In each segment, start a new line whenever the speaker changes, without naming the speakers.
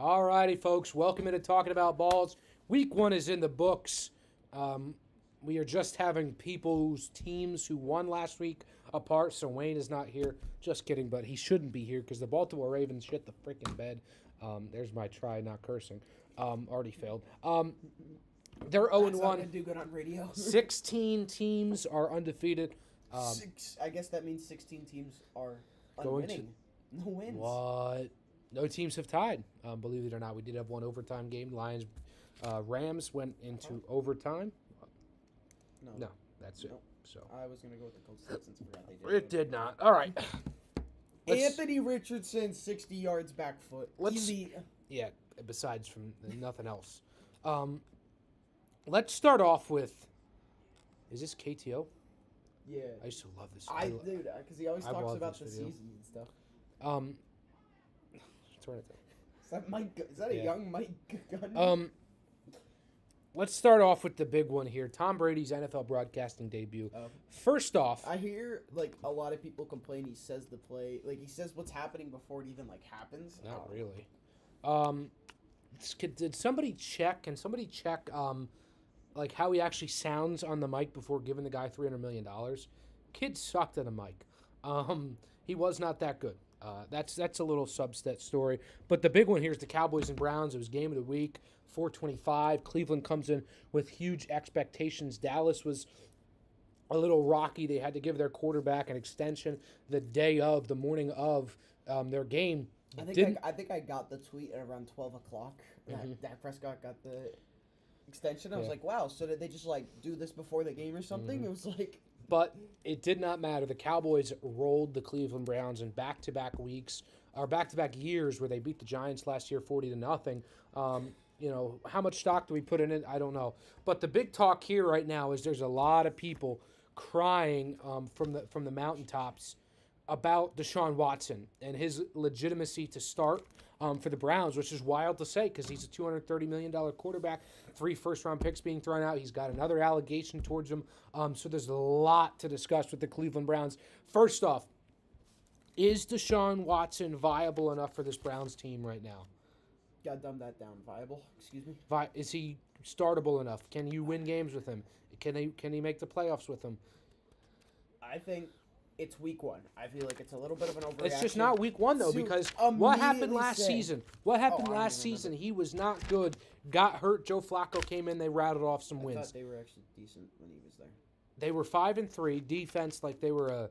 All righty, folks. Welcome into Talking About Balls. Week 1 is in the books. We are just having people's teams who won last week apart, so Wayne is not here. Just kidding, but he shouldn't be here because the Baltimore Ravens shit the freaking bed. There's my try not cursing. Already failed. They're 0-1.
That's not gonna do good on radio.
16 teams are undefeated.
I guess that means 16 teams are
Going to-
unwinning. No wins.
What? No teams have tied. Believe it or not, we did have one overtime game. Lions, Rams went into overtime. No, that's it.
Nope.
So
I was gonna go with the Colts Texans. I forgot they did.
it did not. All right. Let's-
Anthony Richardson, 60 yards back foot.
Let's-
Easy.
Yeah. Besides from nothing else, let's start off with. Is this KTO?
Yeah.
I used to love this.
Dude, because he always
I
talks
love
about
this
the
video.
season and stuff.
Turn it down.
Is that Mike? Is that a
Yeah.
young Mike Gunn?
Let's start off with the big one here. Tom Brady's NFL broadcasting debut. First off,
I hear like a lot of people complain. He says the play, like he says what's happening before it even like happens.
not really. Did somebody check? Can somebody check like how he actually sounds on the mic before giving the guy $300 million? Kid sucked at a mic. He was not that good. That's a little subset story. But the big one here is the Cowboys and Browns. It was game of the week, 425. Cleveland comes in with huge expectations. Dallas was a little rocky. They had to give their quarterback an extension the morning of their game.
I think I got the tweet at around 12 o'clock. Dak Prescott got the extension. I was like, wow. So did they just like do this before the game or something? It was like.
But it did not matter. The Cowboys rolled the Cleveland Browns in back-to-back weeks, or back-to-back years, where they beat the Giants last year 40-0. How much stock do we put in it? I don't know. But the big talk here right now is there's a lot of people crying from the mountaintops about Deshaun Watson and his legitimacy to start for the Browns, which is wild to say because he's a $230 million quarterback, 3 first-round picks being thrown out. He's got another allegation towards him. So there's a lot to discuss with the Cleveland Browns. First off, is Deshaun Watson viable enough for this Browns team right now?
Gotta dumb that down. Viable? Excuse me?
Is he startable enough? Can you win games with him? Can he make the playoffs with him?
I think it's week 1. I feel like it's a little bit of an overreaction.
It's just not week 1, though,
to
because what happened
immediately
last
say-
season? What happened
I don't
last
even
season? He was not good. Got hurt. Joe Flacco came in. They rattled off some
I
wins.
thought they were actually decent when he was there.
They were 5-3 defense, like they were.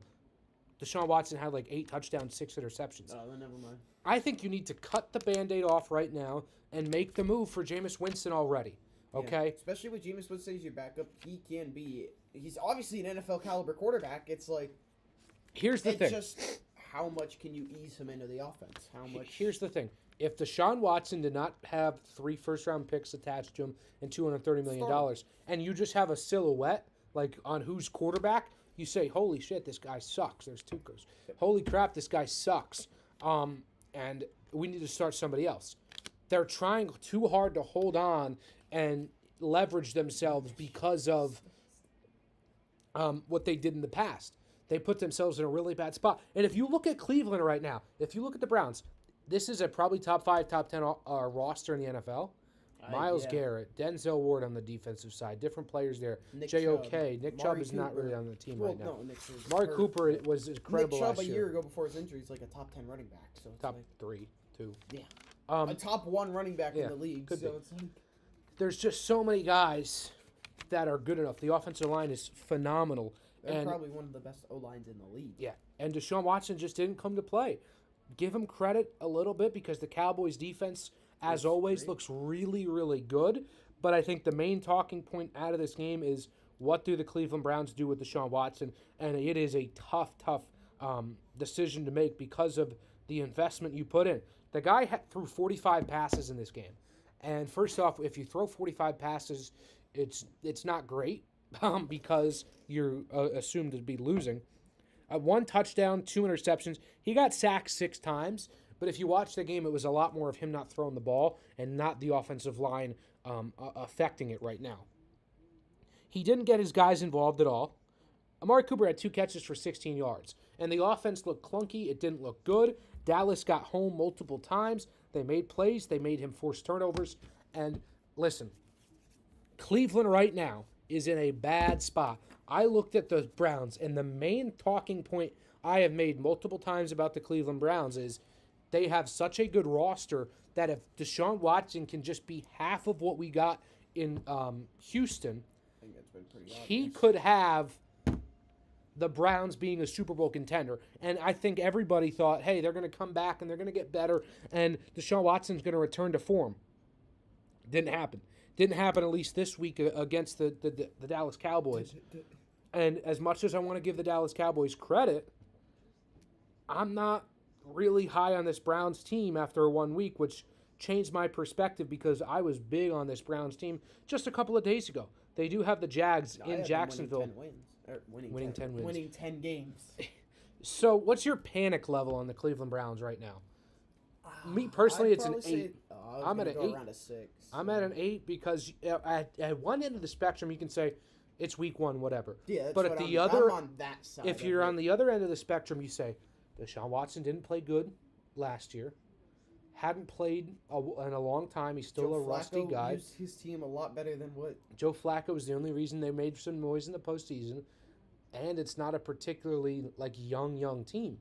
Deshaun Watson had like 8 touchdowns, 6 interceptions.
Oh, then never mind.
I think you need to cut the Band-Aid off right now and make the move for Jameis Winston already. Okay.
Yeah. Especially with Jameis Winston as your backup, he can be. He's obviously an NFL caliber quarterback. It's like.
Here's the
It's
thing.
just how much can you ease him into the offense? How much?
Here's the thing. If Deshaun Watson did not have 3 first-round picks attached to him and $230 million, and you just have a silhouette like on who's quarterback, you say, "Holy shit, this guy sucks." There's Tuco's. Holy crap, this guy sucks. And we need to start somebody else. They're trying too hard to hold on and leverage themselves because of what they did in the past. They put themselves in a really bad spot. And if you look at Cleveland right now, if you look at the Browns, this is a probably top 5, top 10 roster in the NFL. Miles
yeah.
Garrett, Denzel Ward on the defensive side, different players there.
Nick
JOK,
Chubb.
Nick Chubb
Mari
is not
Cooper.
really on the team
Well,
right now.
no, Nick Chubb's
Mark
hurt.
Cooper was incredible
Nick Chubb
last
a year ago before his injury is like a top 10 running back. So it's
Top
like,
3, 2.
yeah,
Um,
a top 1 running back
yeah,
in the league.
could
So
be.
it's like
there's just so many guys that are good enough. The offensive line is phenomenal.
they're
And
probably one of the best O lines in the league.
yeah, and Deshaun Watson just didn't come to play. Give him credit a little bit because the Cowboys' defense, as always,
great.
looks really, really good. But I think the main talking point out of this game is what do the Cleveland Browns do with Deshaun Watson? And it is a tough decision to make because of the investment you put in. The guy threw 45 passes in this game. And first off, if you throw 45 passes, it's not great because you're assumed to be losing. 1 touchdown, 2 interceptions. He got sacked 6 times, but if you watch the game, it was a lot more of him not throwing the ball and not the offensive line affecting it right now. He didn't get his guys involved at all. Amari Cooper had 2 catches for 16 yards, and the offense looked clunky. It didn't look good. Dallas got home multiple times. They made plays. They made him force turnovers. And listen, Cleveland right now is in a bad spot. I looked at the Browns, and the main talking point I have made multiple times about the Cleveland Browns is they have such a good roster that if Deshaun Watson can just be half of what we got in Houston,
I think that's been pretty
he
obvious.
could have the Browns being a Super Bowl contender. And I think everybody thought, hey, they're going to come back and they're going to get better, and Deshaun Watson's going to return to form. Didn't happen. Didn't happen at least this week against the Dallas Cowboys. And as much as I want to give the Dallas Cowboys credit, I'm not really high on this Browns team after 1 week, which changed my perspective because I was big on this Browns team just a couple of days ago. They do have the Jags
I
in
had them
Jacksonville.
winning 10 wins. Winning 10 games.
So what's your panic level on the Cleveland Browns right now? Me personally,
I'd
it's an
probably say-
8.
I
I'm
was
at
gonna
an
go
8.
around a 6.
I'm at an 8 because at one end of the spectrum, you can say it's week 1, whatever.
Yeah, that's
but
what
at the
I'm
other,
on that side.
if
of
you're
it.
on the other end of the spectrum, you say Deshaun Watson didn't play good last year, hadn't played in a long time. He's still
Joe
a rusty
Flacco
guy.
used his team a lot better than what.
Joe Flacco was the only reason they made some noise in the postseason, and it's not a particularly young team.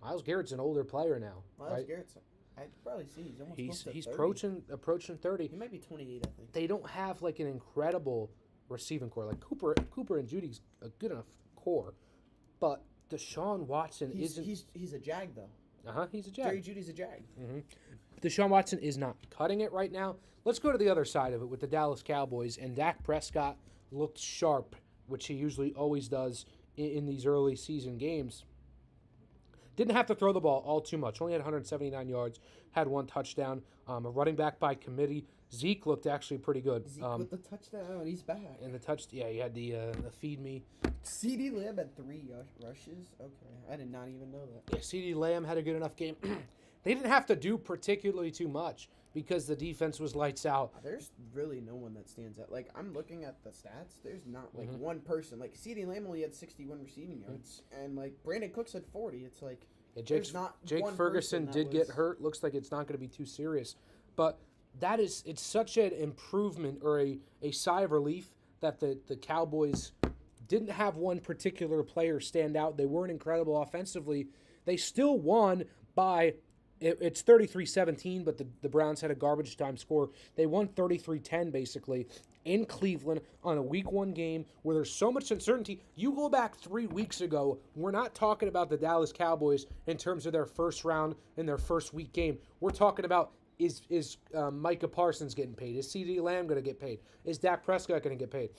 Myles Garrett's an older player now,
Miles
right?
Garrett's. I'd probably see he's almost close to
He's
30.
approaching 30.
He might be 28, I think.
They don't have an incredible receiving core. Like Cooper and Judy's a good enough core, but Deshaun Watson isn't.
He's a Jag though.
He's a
Jerry
Jag.
Judy's a Jag.
Deshaun Watson is not cutting it right now. Let's go to the other side of it with the Dallas Cowboys, and Dak Prescott looked sharp, which he usually always does in these early season games. Didn't have to throw the ball all too much. Only had 179 yards, had 1 touchdown. A running back by committee. Zeke looked actually pretty good.
Zeke with the touchdown, he's back.
And he had the feed me.
CD Lamb had 3 rushes. Okay, I did not even know that.
Yeah, CeeDee Lamb had a good enough game. They didn't have to do particularly too much because the defense was lights out.
There's really no one that stands out. I'm looking at the stats. There's not one person. CD Lamb only had 61 receiving yards, and Brandon Cooks had 40. It's there's not
Jake
one
Ferguson
person
did get hurt. Looks like it's not going to be too serious, but it's such an improvement or a sigh of relief that the Cowboys didn't have one particular player stand out. They weren't incredible offensively. They still won by. It's 33-17, but the Browns had a garbage time score. They won 33-10, basically, in Cleveland on a Week 1 game where there's so much uncertainty. You go back 3 weeks ago, we're not talking about the Dallas Cowboys in terms of their first round in their first week game. We're talking about is Micah Parsons getting paid? Is CeeDee Lamb going to get paid? Is Dak Prescott going to get paid?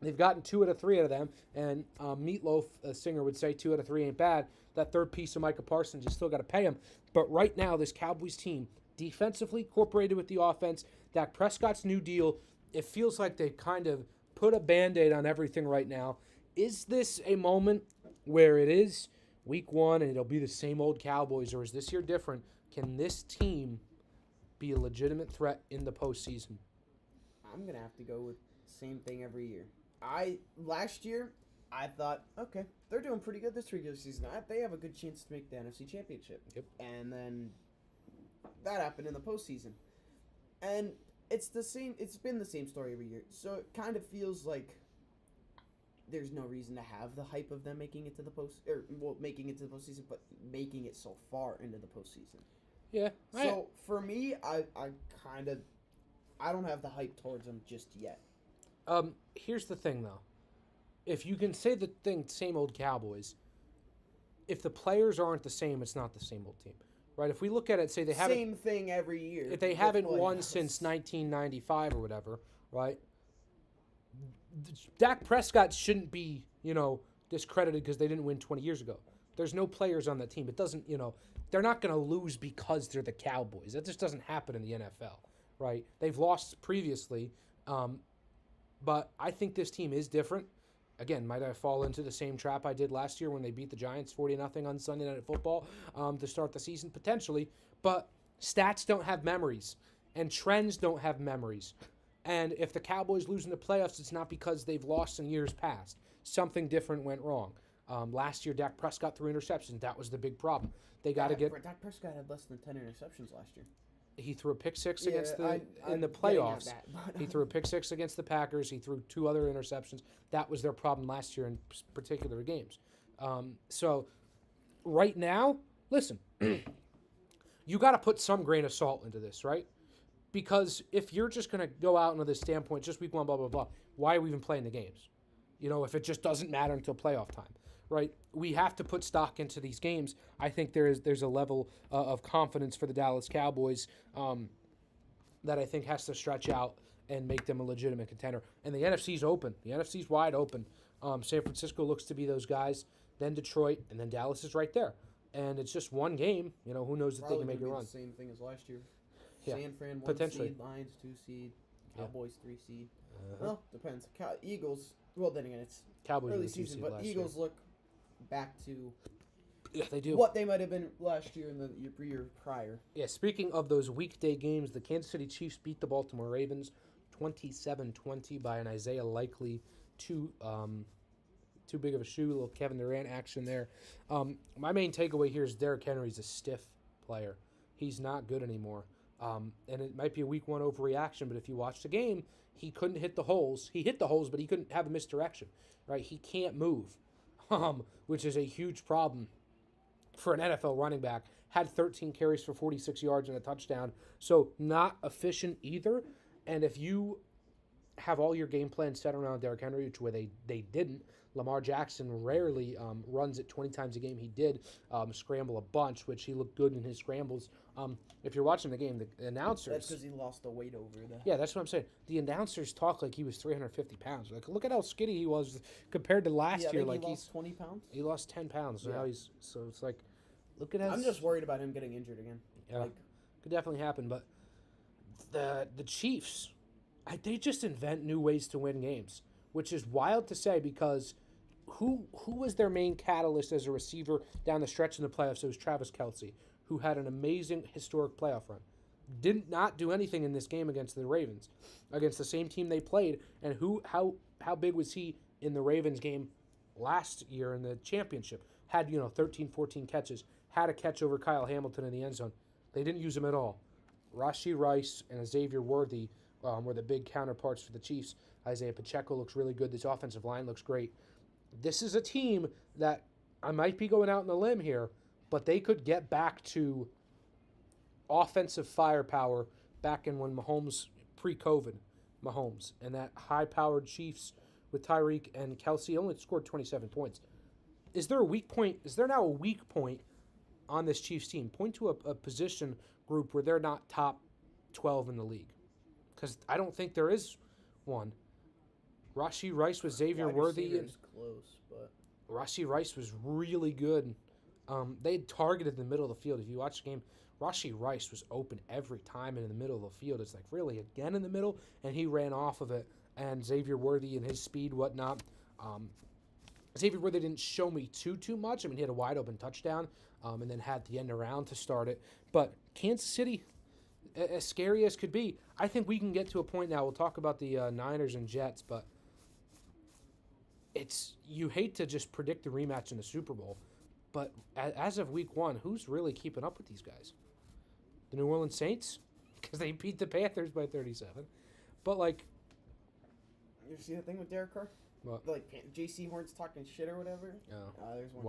They've gotten 2 out of 3 out of them, and Meatloaf, a singer, would say 2 out of 3 ain't bad. That third piece of Micah Parsons, you still got to pay him. But right now, this Cowboys team, defensively cooperated with the offense, Dak Prescott's new deal, it feels like they kind of put a Band-Aid on everything right now. Is this a moment where it is Week 1 and it'll be the same old Cowboys, or is this year different? Can this team be a legitimate threat in the postseason?
I'm going to have to go with the same thing every year. Last year, I thought, okay, they're doing pretty good this regular season. They have a good chance to make the NFC Championship.
Yep.
And then that happened in the postseason. And it's been the same story every year. So it kind of feels like there's no reason to have the hype of them making it to the making it to the postseason, but making it so far into the postseason.
Yeah.
So for me, I don't have the hype towards them just yet.
Here's the thing, though. If you can say the thing, same old Cowboys, if the players aren't the same, it's not the same old team, right? If we look at it, say they haven't...
Same thing every year.
If they haven't won since 1995 or whatever, right? Dak Prescott shouldn't be, discredited because they didn't win 20 years ago. There's no players on that team. It doesn't, they're not going to lose because they're the Cowboys. That just doesn't happen in the NFL, right? They've lost previously, but I think this team is different. Again, might I fall into the same trap I did last year when they beat the Giants 40-0 on Sunday Night Football to start the season? Potentially. But stats don't have memories, and trends don't have memories. And if the Cowboys lose in the playoffs, it's not because they've lost in years past. Something different went wrong. Last year, Dak Prescott threw interceptions. That was the big problem. They got to get.
Dak Prescott had less than 10 interceptions last year.
He threw a pick six
Yeah,
against
I'm
in the
getting at
playoffs.
that, but-
He threw a pick six against the Packers. He threw 2 other interceptions. That was their problem last year in particular games. So right now, listen, you got to put some grain of salt into this, right? Because if you're just going to go out into this standpoint, just week 1, blah, blah, blah, why are we even playing the games? If it just doesn't matter until playoff time, right? We have to put stock into these games. I think there's a level of confidence for the Dallas Cowboys that I think has to stretch out and make them a legitimate contender. And the NFC's open. The NFC's wide open. San Francisco looks to be those guys, then Detroit, and then Dallas is right there. And it's just one game. Who knows if they can make a run.
The same thing as last year.
Yeah,
San Fran 1
potentially.
seed, Lions 2 seed, Cowboys 3 seed.
Uh-huh.
Well, depends. Eagles. Well, then again, it's
Cowboys were
early
the 2
season,
seed
but
last
Eagles look back to
year. Yeah, they do.
what they might have been last year and the year prior.
Yeah, speaking of those weekday games, the Kansas City Chiefs beat the Baltimore Ravens 27-20 by an Isaiah Likely too big of a shoe, a little Kevin Durant action there. My main takeaway here is Derrick Henry's a stiff player. He's not good anymore. And it might be a week 1 overreaction, but if you watch the game, he couldn't hit the holes. He hit the holes, but he couldn't have a misdirection, right? He can't move, which is a huge problem for an NFL running back. Had 13 carries for 46 yards and a touchdown, so not efficient either. And if you have all your game plan set around Derrick Henry, which where they didn't, Lamar Jackson rarely runs it 20 times a game. He did scramble a bunch, which he looked good in his scrambles. If you're watching the game, the announcers...
That's because he lost the weight over the...
Yeah, that's what I'm saying. The announcers talk like he was 350 pounds. Like, look at how skinny he was compared to last year. Like
he lost 20 pounds?
He lost 10 pounds. So
Yeah.
now so it's like, look at how...
I'm just worried about him getting injured again.
Yeah, could definitely happen. But the Chiefs, they just invent new ways to win games, which is wild to say because who was their main catalyst as a receiver down the stretch in the playoffs? It was Travis Kelce, who had an amazing historic playoff run. Did not do anything in this game against the Ravens, against the same team they played. And how big was he in the Ravens game last year in the championship? Had 13, 14 catches. Had a catch over Kyle Hamilton in the end zone. They didn't use him at all. Rashee Rice and Xavier Worthy were the big counterparts for the Chiefs. Isaiah Pacheco looks really good. This offensive line looks great. This is a team that I might be going out on a limb here, but they could get back to offensive firepower back in when Mahomes, pre-COVID Mahomes, and that high-powered Chiefs with Tyreek and Kelce only scored 27 points. Is there a weak point? Is there now a weak point on this Chiefs team? Point to a position group where they're not top 12 in the league. Because I don't think there is one. Rashee Rice with Xavier Worthy. And
close, but
Rashee Rice was really good. They targeted the middle of the field. If you watch the game, Rashee Rice was open every time in the middle of the field. It's like, really, again in the middle? And he ran off of it. And Xavier Worthy and his speed, whatnot. Xavier Worthy didn't show me too much. I mean, he had a wide open touchdown and then had the end around to start it. But Kansas City, as scary as could be, I think we can get to a point now. We'll talk about the Niners and Jets, but you hate to just predict the rematch in the Super Bowl, but as of week 1, who's really keeping up with these guys? The New Orleans Saints? Because they beat the Panthers by 37. But, like...
You see that thing with Derek Carr?
What?
Like, J.C. Horn's talking shit or whatever?
Oh.
There's one.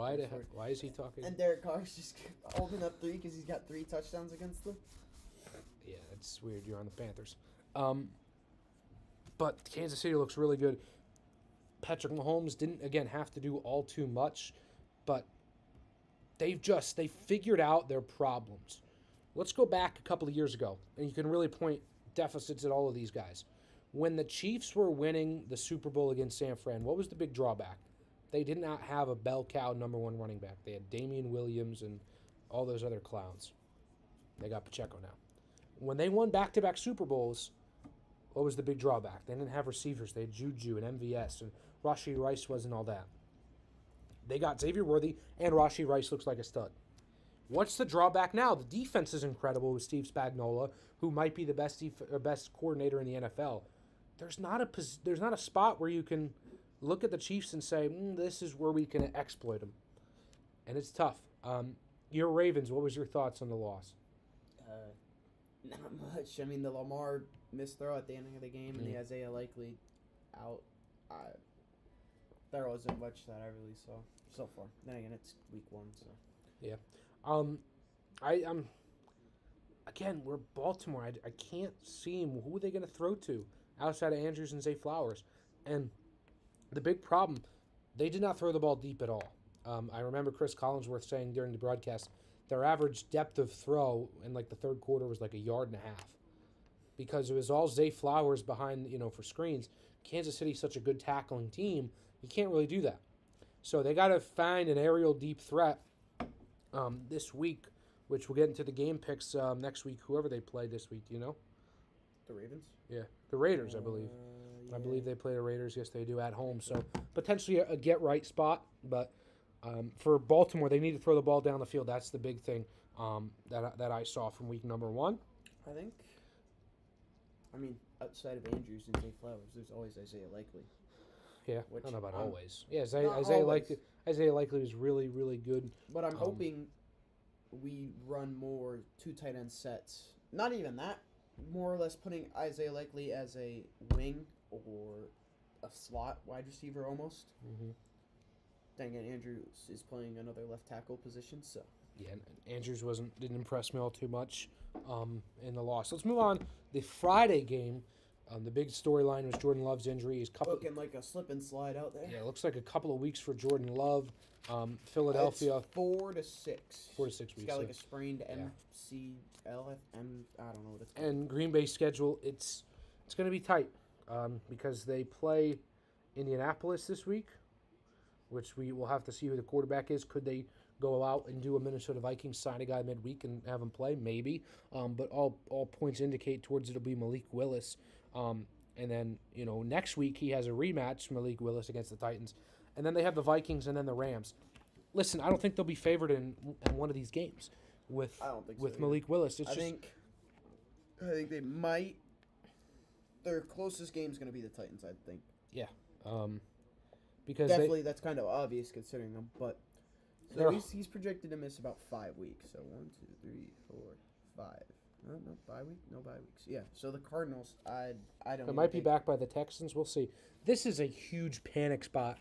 Why is he talking?
And Derek Carr's just holding up 3 because he's got 3 touchdowns against them.
Yeah, that's weird. You're on the Panthers. But Kansas City looks really good. Patrick Mahomes didn't, again, have to do all too much, but they figured out their problems. Let's go back a couple of years ago, and you can really point deficits at all of these guys. When the Chiefs were winning the Super Bowl against San Fran, what was the big drawback? They did not have a bell cow number 1 running back. They had Damian Williams and all those other clowns. They got Pacheco now. When they won back-to-back Super Bowls, what was the big drawback? They didn't have receivers. They had Juju and MVS, and Rashee Rice wasn't all that. They got Xavier Worthy, and Rashee Rice looks like a stud. What's the drawback now? The defense is incredible with Steve Spagnuolo, who might be the best coordinator in the NFL. There's not a spot where you can look at the Chiefs and say, this is where we can exploit them. And it's tough. Your Ravens, what was your thoughts on the loss?
Not much. I mean, the Lamar missed throw at the ending of the game and the Isaiah Likely out. There wasn't much that I really saw so far. Then again, it's week 1, so.
Yeah. I'm again, we're Baltimore. I can't see who are they going to throw to outside of Andrews and Zay Flowers. And the big problem, they did not throw the ball deep at all. I remember Chris Collinsworth saying during the broadcast, their average depth of throw in like the third quarter was like 1.5 yards, because it was all Zay Flowers behind, for screens. Kansas City's such a good tackling team, you can't really do that. So they got to find an aerial deep threat this week, which we'll get into the game picks next week, whoever they play this week,
The Ravens?
Yeah, the Raiders, I believe.
Yeah.
I believe they play the Raiders. Yes, they do at home. So potentially a get-right spot. But for Baltimore, they need to throw the ball down the field. That's the big thing that I saw from week number 1.
I mean, outside of Andrews and Zay Flowers, there's always Isaiah Likely.
Yeah, I don't know about always. Yeah,
Isaiah
Likely was really, really good.
But I'm hoping we run more 2 tight end sets. Not even that. More or less putting Isaiah Likely as a wing or a slot wide receiver almost.
Mm-hmm.
Dang it, Andrews is playing another left tackle position, so.
Yeah, Andrews didn't impress me all too much in the loss. Let's move on. The Friday game, the big storyline was Jordan Love's injury. He's
looking like a slip and slide out there.
Yeah, it looks like a couple of weeks for Jordan Love. Philadelphia.
It's 4 to 6.
4 to 6 weeks.
He's got like a sprained MCL. I don't know what it's called.
And Green Bay's schedule, it's going to be tight because they play Indianapolis this week, which we will have to see who the quarterback is. Could they go out and do a Minnesota Vikings, sign a guy midweek and have him play? Maybe. But all points indicate towards it'll be Malik Willis. And then, next week he has a rematch, Malik Willis against the Titans. And then they have the Vikings and then the Rams. Listen, I don't think they'll be favored in one of these games with Malik Willis.
I think they might. Their closest game is going to be the Titans, I think.
Yeah. Because
definitely that's kind of obvious considering them, but so he's projected to miss about 5 weeks. So 1, 2, 3, 4, 5. No bye week. No bye weeks. Yeah. So the Cardinals, I don't.
It might be back by the Texans. We'll see. This is a huge panic spot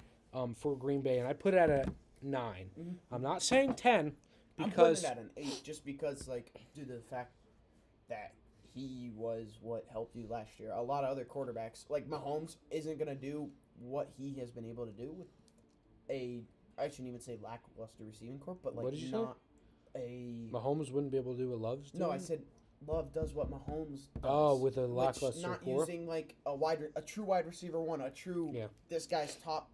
for Green Bay, and I put it at a 9. Mm-hmm. I'm not saying 10 because
I'm putting it at an 8 just because, due to the fact that he was what helped you last year. A lot of other quarterbacks, like Mahomes, isn't gonna do what he has been able to do with I shouldn't even say lackluster receiving corps, but
what did you say? Mahomes wouldn't be able to do what Love's doing?
No, I said Love does what Mahomes does.
Oh, with a lackluster
not
corps?
Using a true wide receiver one, this guy's top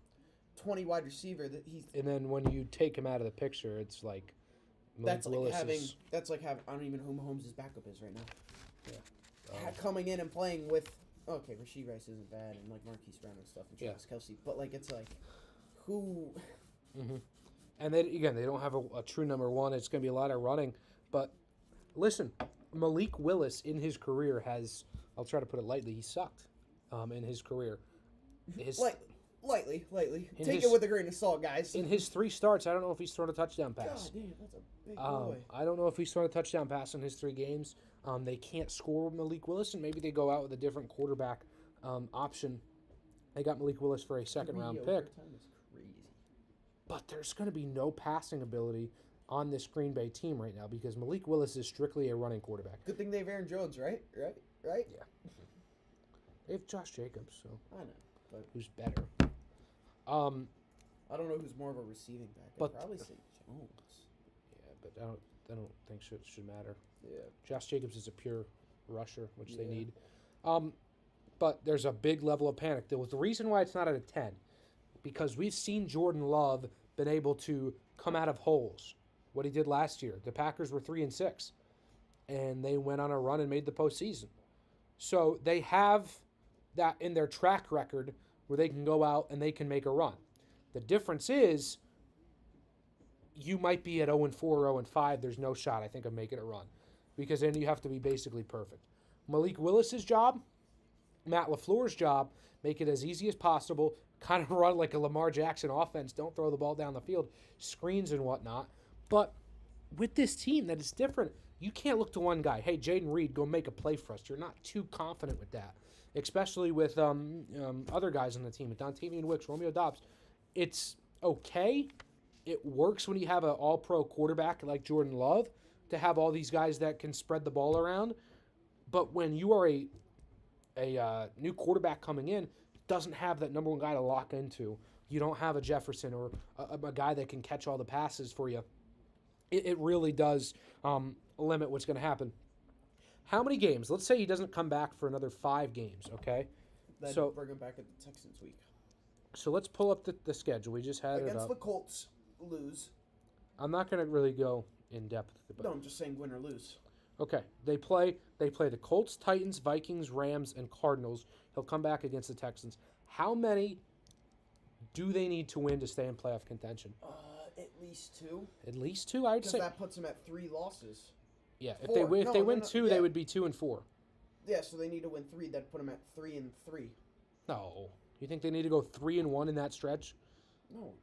20 wide receiver that he's.
And then when you take him out of the picture, it's like
that's like having I don't even know who Mahomes' backup is right now. Yeah. Coming in and playing with Rashee Rice isn't bad and Marquise Brown and stuff and Travis Kelce, but it's who.
Mm-hmm. And then again, they don't have a true number one. It's going to be a lot of running. But listen, Malik Willis in his career has, I'll try to put it lightly, he sucked in his career.
Lightly. Take it with a grain of salt, guys.
In his 3 starts, I don't know if he's thrown a touchdown pass.
God damn, that's a big boy.
I don't know if he's thrown a touchdown pass in his 3 games. They can't score with Malik Willis, and maybe they go out with a different quarterback option. They got Malik Willis for a second-round pick. But there's going to be no passing ability on this Green Bay team right now because Malik Willis is strictly a running quarterback.
Good thing they have Aaron Jones, right?
Yeah. They have Josh Jacobs, so
I know, but
who's better?
I don't know who's more of a receiving back. I'd probably say Jones.
Yeah, but I don't think should matter.
Yeah.
Josh Jacobs is a pure rusher, which they need. But there's a big level of panic. There was the reason why it's not at a 10. Because we've seen Jordan Love been able to come out of holes. What he did last year. The Packers were 3-6. And they went on a run and made the postseason. So they have that in their track record where they can go out and they can make a run. The difference is you might be at 0-4 or 0-5. There's no shot, I think, of making a run. Because then you have to be basically perfect. Malik Willis's job, Matt LaFleur's job, make it as easy as possible, kind of run like a Lamar Jackson offense, don't throw the ball down the field, screens and whatnot. But with this team, that is different. You can't look to one guy. Hey, Jaden Reed, go make a play for us. You're not too confident with that, especially with other guys on the team, Dontavian Wicks, Romeo Dobbs. It's okay. It works when you have an all-pro quarterback like Jordan Love to have all these guys that can spread the ball around. But when you are a new quarterback coming in, doesn't have that number one guy to lock into, you don't have a Jefferson or a guy that can catch all the passes for you, it really does limit what's going to happen. How many games? Let's say he doesn't come back for another 5 games, okay?
Then
So-
bring him back at the Texans week.
So let's pull up the schedule. We just had it
Against
up.
the Colts, lose.
I'm not going to really go in depth. But
No, I'm just saying win or lose.
Okay, they play the Colts, Titans, Vikings, Rams, and Cardinals. He'll come back against the Texans. How many do they need to win to stay in playoff contention?
At least 2.
At least 2, I would
Because
say.
that puts them at 3 losses.
Yeah, if
4.
they win,
No,
if they
no,
win
no,
2,
yeah.
they would be 2-4.
Yeah, so they need to win 3. That'd put them at 3-3.
No, you think they need to go 3-1 in that stretch?
No,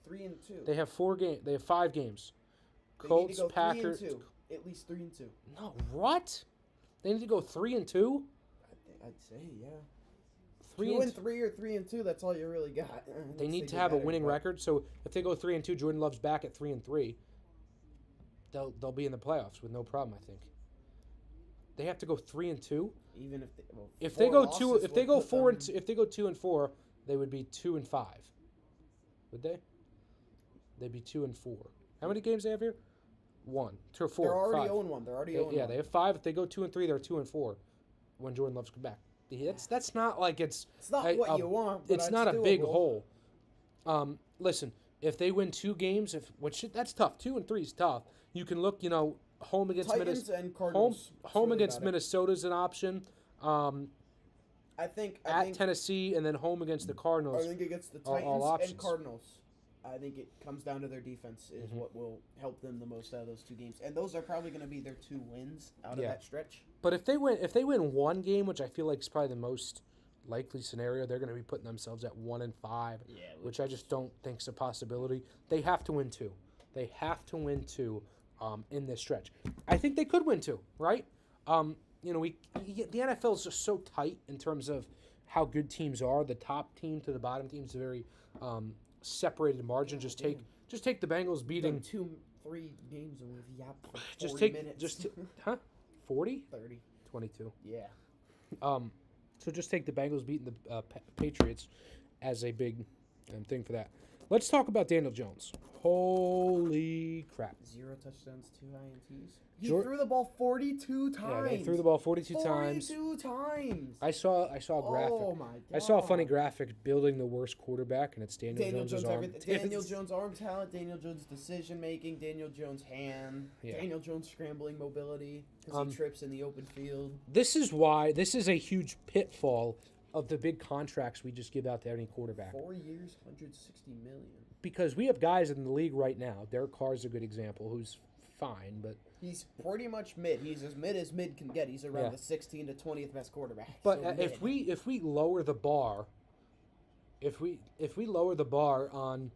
3-2.
They have 4 games. They have 5 games.
They
Colts,
need to go
Packers.
3-2. At least 3-2.
No, what? They need to go 3-2.
I'd say, yeah.
3
2-3 or 3-2. That's all you really got.
They need
Unless
to
do
have a
better,
winning
but-
record. So if they go 3-2, Jordan Love's back at 3-3. They'll be in the playoffs with no problem. I think. They have to go 3-2.
Even if they, well,
If
4
they go
losses
2, if they
would
go
put
4
them-
and if they go 2-4, they would be 2-5. Would they? They'd be 2-4. How many games they have here? 1, 2, 4.
They're already
5.
0-1. They're already 0-1.
Yeah, they have 5. If they go 2-3, they're 2-4. When Jordan Love's come back, that's not like it's.
It's not
a-
what
a-
you want, but
It's not a
doable.
big hole. Listen, if they win 2 games, that's tough. 2-3 is tough. You can look, home against
Titans
Minnesota.
and Cardinals. That's
Home
really
against
about it.
Minnesota's an option.
I think
Tennessee, and then home against the
I
Cardinals.
think against the
are all
Titans
options.
and Cardinals. I think it comes down to their defense is
Mhm.
what will help them the most out of those 2 games, and those are probably going to be their 2 wins out of
Yeah.
that stretch.
But if they win 1 game, which I feel like is probably the most likely scenario, they're going to be putting themselves at 1-5,
Yeah,
which I just don't think is a possibility. They have to win 2. They have to win 2 in this stretch. I think they could win 2, right? The NFL is just so tight in terms of how good teams are. The top team to the bottom team is a very separated margin. Just take the Bengals beating.
2-3 games and we've yapped for 40
Just take
minutes.
40,
30.
22.
Yeah.
So just take the Bengals beating the Patriots as a big thing for that. Let's talk about Daniel Jones. Holy crap.
0 touchdowns, 2 INTs. He
Jor-
threw the ball 42 times.
Yeah, they threw the ball 42 times.
42 times.
I saw a graphic.
Oh my god.
I saw a funny graphic building the worst quarterback, and it's Daniel
Daniel
Jones'
Jones,
arm.
Daniel Jones arm talent, Daniel Jones decision making, Daniel Jones hand,
Yeah.
Daniel Jones scrambling mobility because he trips in the open field.
This is why this is a huge pitfall of the big contracts we just give out to any quarterback.
4 years, 160 million.
Because we have guys in the league right now. Derek Carr's a good example, who's fine, but
He's pretty much mid. He's as mid can get. He's around
Yeah.
the 16th to 20th best quarterback.
but
So
if
mid.
we lower the bar, if we lower the bar on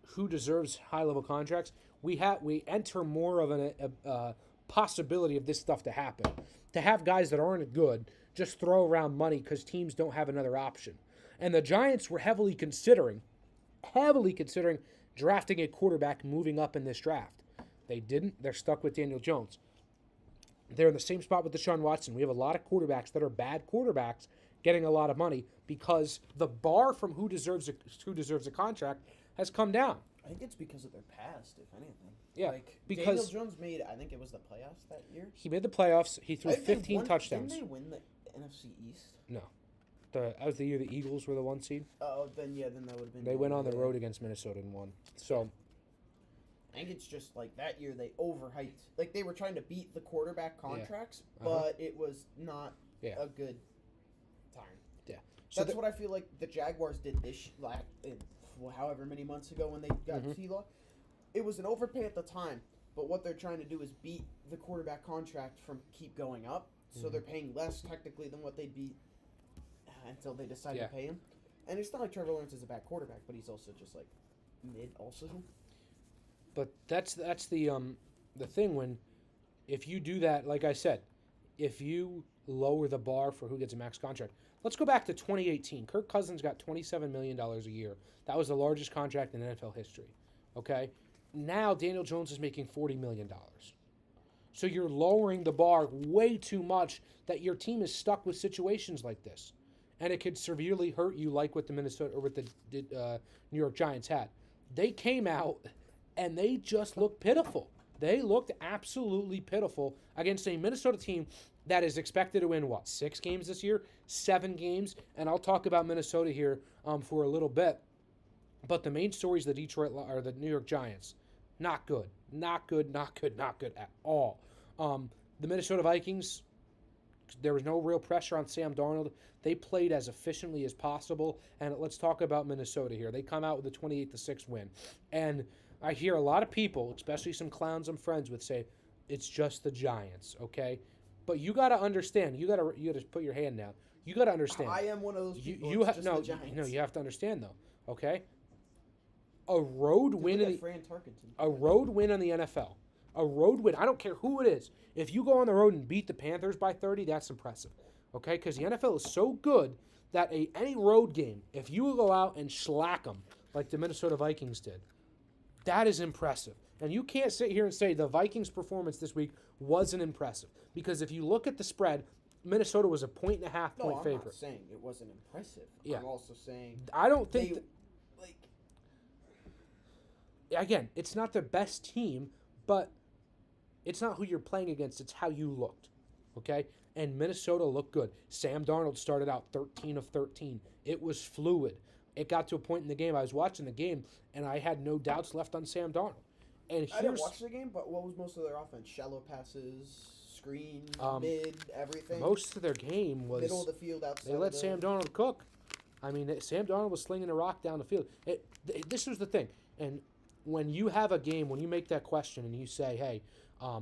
who deserves high level contracts, we enter more of a possibility of this stuff to happen. To have guys that aren't good just throw around money because teams don't have another option. And the Giants were heavily considering drafting a quarterback moving up in this draft. They didn't. They're stuck with Daniel Jones. They're in the same spot with Deshaun Watson. We have a lot of quarterbacks that are bad quarterbacks getting a lot of money because the bar from who deserves a contract has come down.
I think it's because of their past, if anything.
Yeah,
Like,
because-
Daniel Jones made, I think it was the playoffs that year.
He made the playoffs. He threw
I think they
15
won-
touchdowns.
Didn't they win the NFC East?
No. That was the year the Eagles were the 1 seed.
Oh, then that would have been.
They went on the road against Minnesota and won. So,
I think it's just like that year they overhyped. Like they were trying to beat the quarterback contracts,
Uh-huh.
but it was not
Yeah.
a good time.
yeah. So
That's
the-
what I feel like the Jaguars did however many months ago when they got
Mhm.
T-Law. It was an overpay at the time, but what they're trying to do is beat the quarterback contract from keep going up. So
Mhm.
they're paying less technically than what they'd be until they decide
Yeah.
to pay him. And it's not like Trevor Lawrence is a bad quarterback, but he's also just like mid also.
But that's the thing when if you do that, like I said, if you lower the bar for who gets a max contract. Let's go back to 2018. Kirk Cousins got $27 million a year. That was the largest contract in NFL history. Okay? Now Daniel Jones is making $40 million. So you're lowering the bar way too much that your team is stuck with situations like this. And it could severely hurt you like what the Minnesota or what the New York Giants had. They came out and they just looked pitiful. They looked absolutely pitiful against a Minnesota team that is expected to win, 6 games this year? 7 games? And I'll talk about Minnesota here for a little bit. But the main story is the New York Giants. Not good. Not good, not good, not good at all. The Minnesota Vikings, there was no real pressure on Sam Darnold. They played as efficiently as possible. And let's talk about Minnesota here. They come out with a 28-6 win. And I hear a lot of people, especially some clowns I'm friends with, say, it's just the Giants, okay? But you got to understand. You got to put your hand down. You got to understand.
I am one of those people.
You have no.
The Giants.
No, you have to understand though. Okay. A road win in a road win on the NFL. A road win. I don't care who it is. If you go on the road and beat the Panthers by 30, that's impressive. Okay, because the NFL is so good that any road game, if you go out and slack them like the Minnesota Vikings did, that is impressive. And you can't sit here and say the Vikings' performance this week wasn't impressive. Because if you look at the spread, Minnesota was a 1.5 point favorite.
I'm not saying it wasn't impressive.
Yeah.
I'm also saying
I don't think again, it's not their best team, but it's not who you're playing against, it's how you looked. Okay? And Minnesota looked good. Sam Darnold started out 13 of 13. It was fluid. It got to a point in the game, I was watching the game, and I had no doubts left on Sam Darnold. And
I didn't watch the game, but what was most of their offense? Shallow passes, screen, mid, everything?
Most of their game was
middle of the field, outside.
They let Sam Darnold cook. I mean, Sam Darnold was slinging a rock down the field. This was the thing. And when you have a game, when you make that question and you say, hey,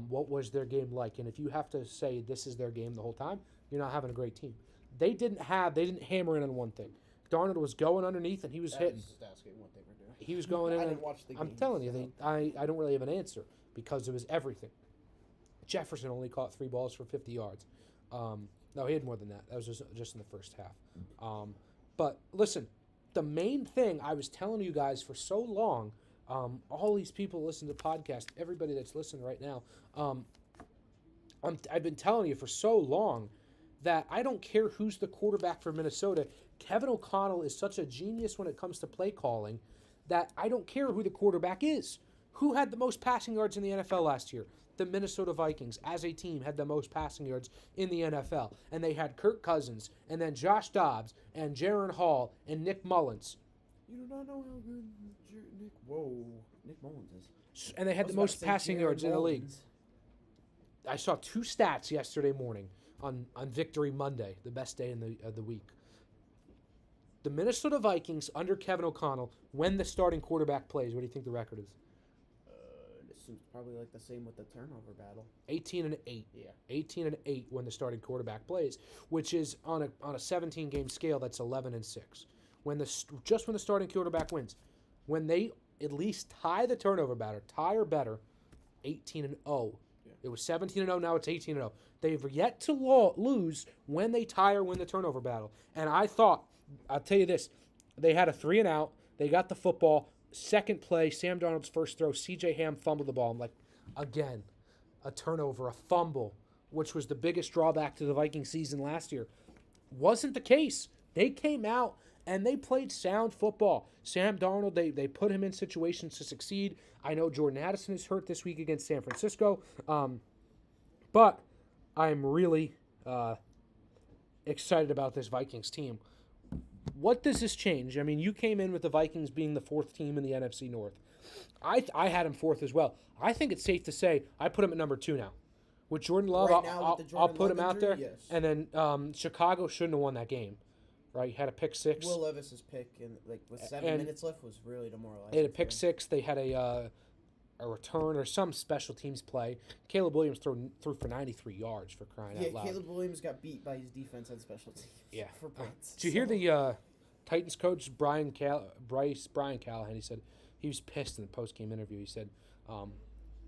what was their game like? And if you have to say this is their game the whole time, you're not having a great team. They didn't hammer in on one thing. Darnold was going underneath and he was hitting.
Just asking what they were doing.
He was going in.
I didn't watch the game.
I'm telling you, I don't really have an answer because it was everything. Jefferson only caught 3 balls for 50 yards. No, he had more than that. That was just in the first half. But listen, the main thing I was telling you guys for so long, all these people listen to the podcast, everybody that's listening right now, I've been telling you for so long that I don't care who's the quarterback for Minnesota. Kevin O'Connell is such a genius when it comes to play calling that I don't care who the quarterback is. Who had the most passing yards in the NFL last year? The Minnesota Vikings, as a team, had the most passing yards in the NFL. And they had Kirk Cousins, and then Josh Dobbs, and Jaron Hall, and Nick Mullins.
You do not know how good Nick Mullins is.
And they had the most passing yards in the league. I saw 2 stats yesterday morning on Victory Monday, the best day of the week. The Minnesota Vikings under Kevin O'Connell, when the starting quarterback plays, what do you think the record is?
It's probably like the same with the turnover battle.
18-8.
Yeah.
18-8 when the starting quarterback plays, which is on a 17-game scale. That's 11-6. When the starting quarterback wins, when they at least tie the turnover battle, tie or better, 18-0. Yeah. It was 17-0. Now it's 18-0. They've yet to lose when they tie or win the turnover battle. And I thought, I'll tell you this, they had a 3-and-out. They got the football. Second play, Sam Darnold's first throw, C.J. Ham fumbled the ball. I'm like, again, a turnover, a fumble, which was the biggest drawback to the Viking season last year. Wasn't the case. They came out and they played sound football. Sam Darnold, they put him in situations to succeed. I know Jordan Addison is hurt this week against San Francisco. But I'm really excited about this Vikings team. What does this change? I mean, you came in with the Vikings being the 4th team in the NFC North. I had them 4th as well. I think it's safe to say I put them at number 2 now. With Jordan Love, I'll put him out there.
Yes.
And then Chicago shouldn't have won that game, right? He had a pick 6.
Will Levis's pick with 7 minutes left was really demoralizing.
They had a pick 6. They had a a return or some special teams play. Caleb Williams threw for 93 yards for crying
Yeah,
out loud.
Caleb Williams got beat by his defense on special teams.
Yeah.
For punts.
Did you hear the Titans coach Brian Callahan? He said he was pissed in the post game interview. He said,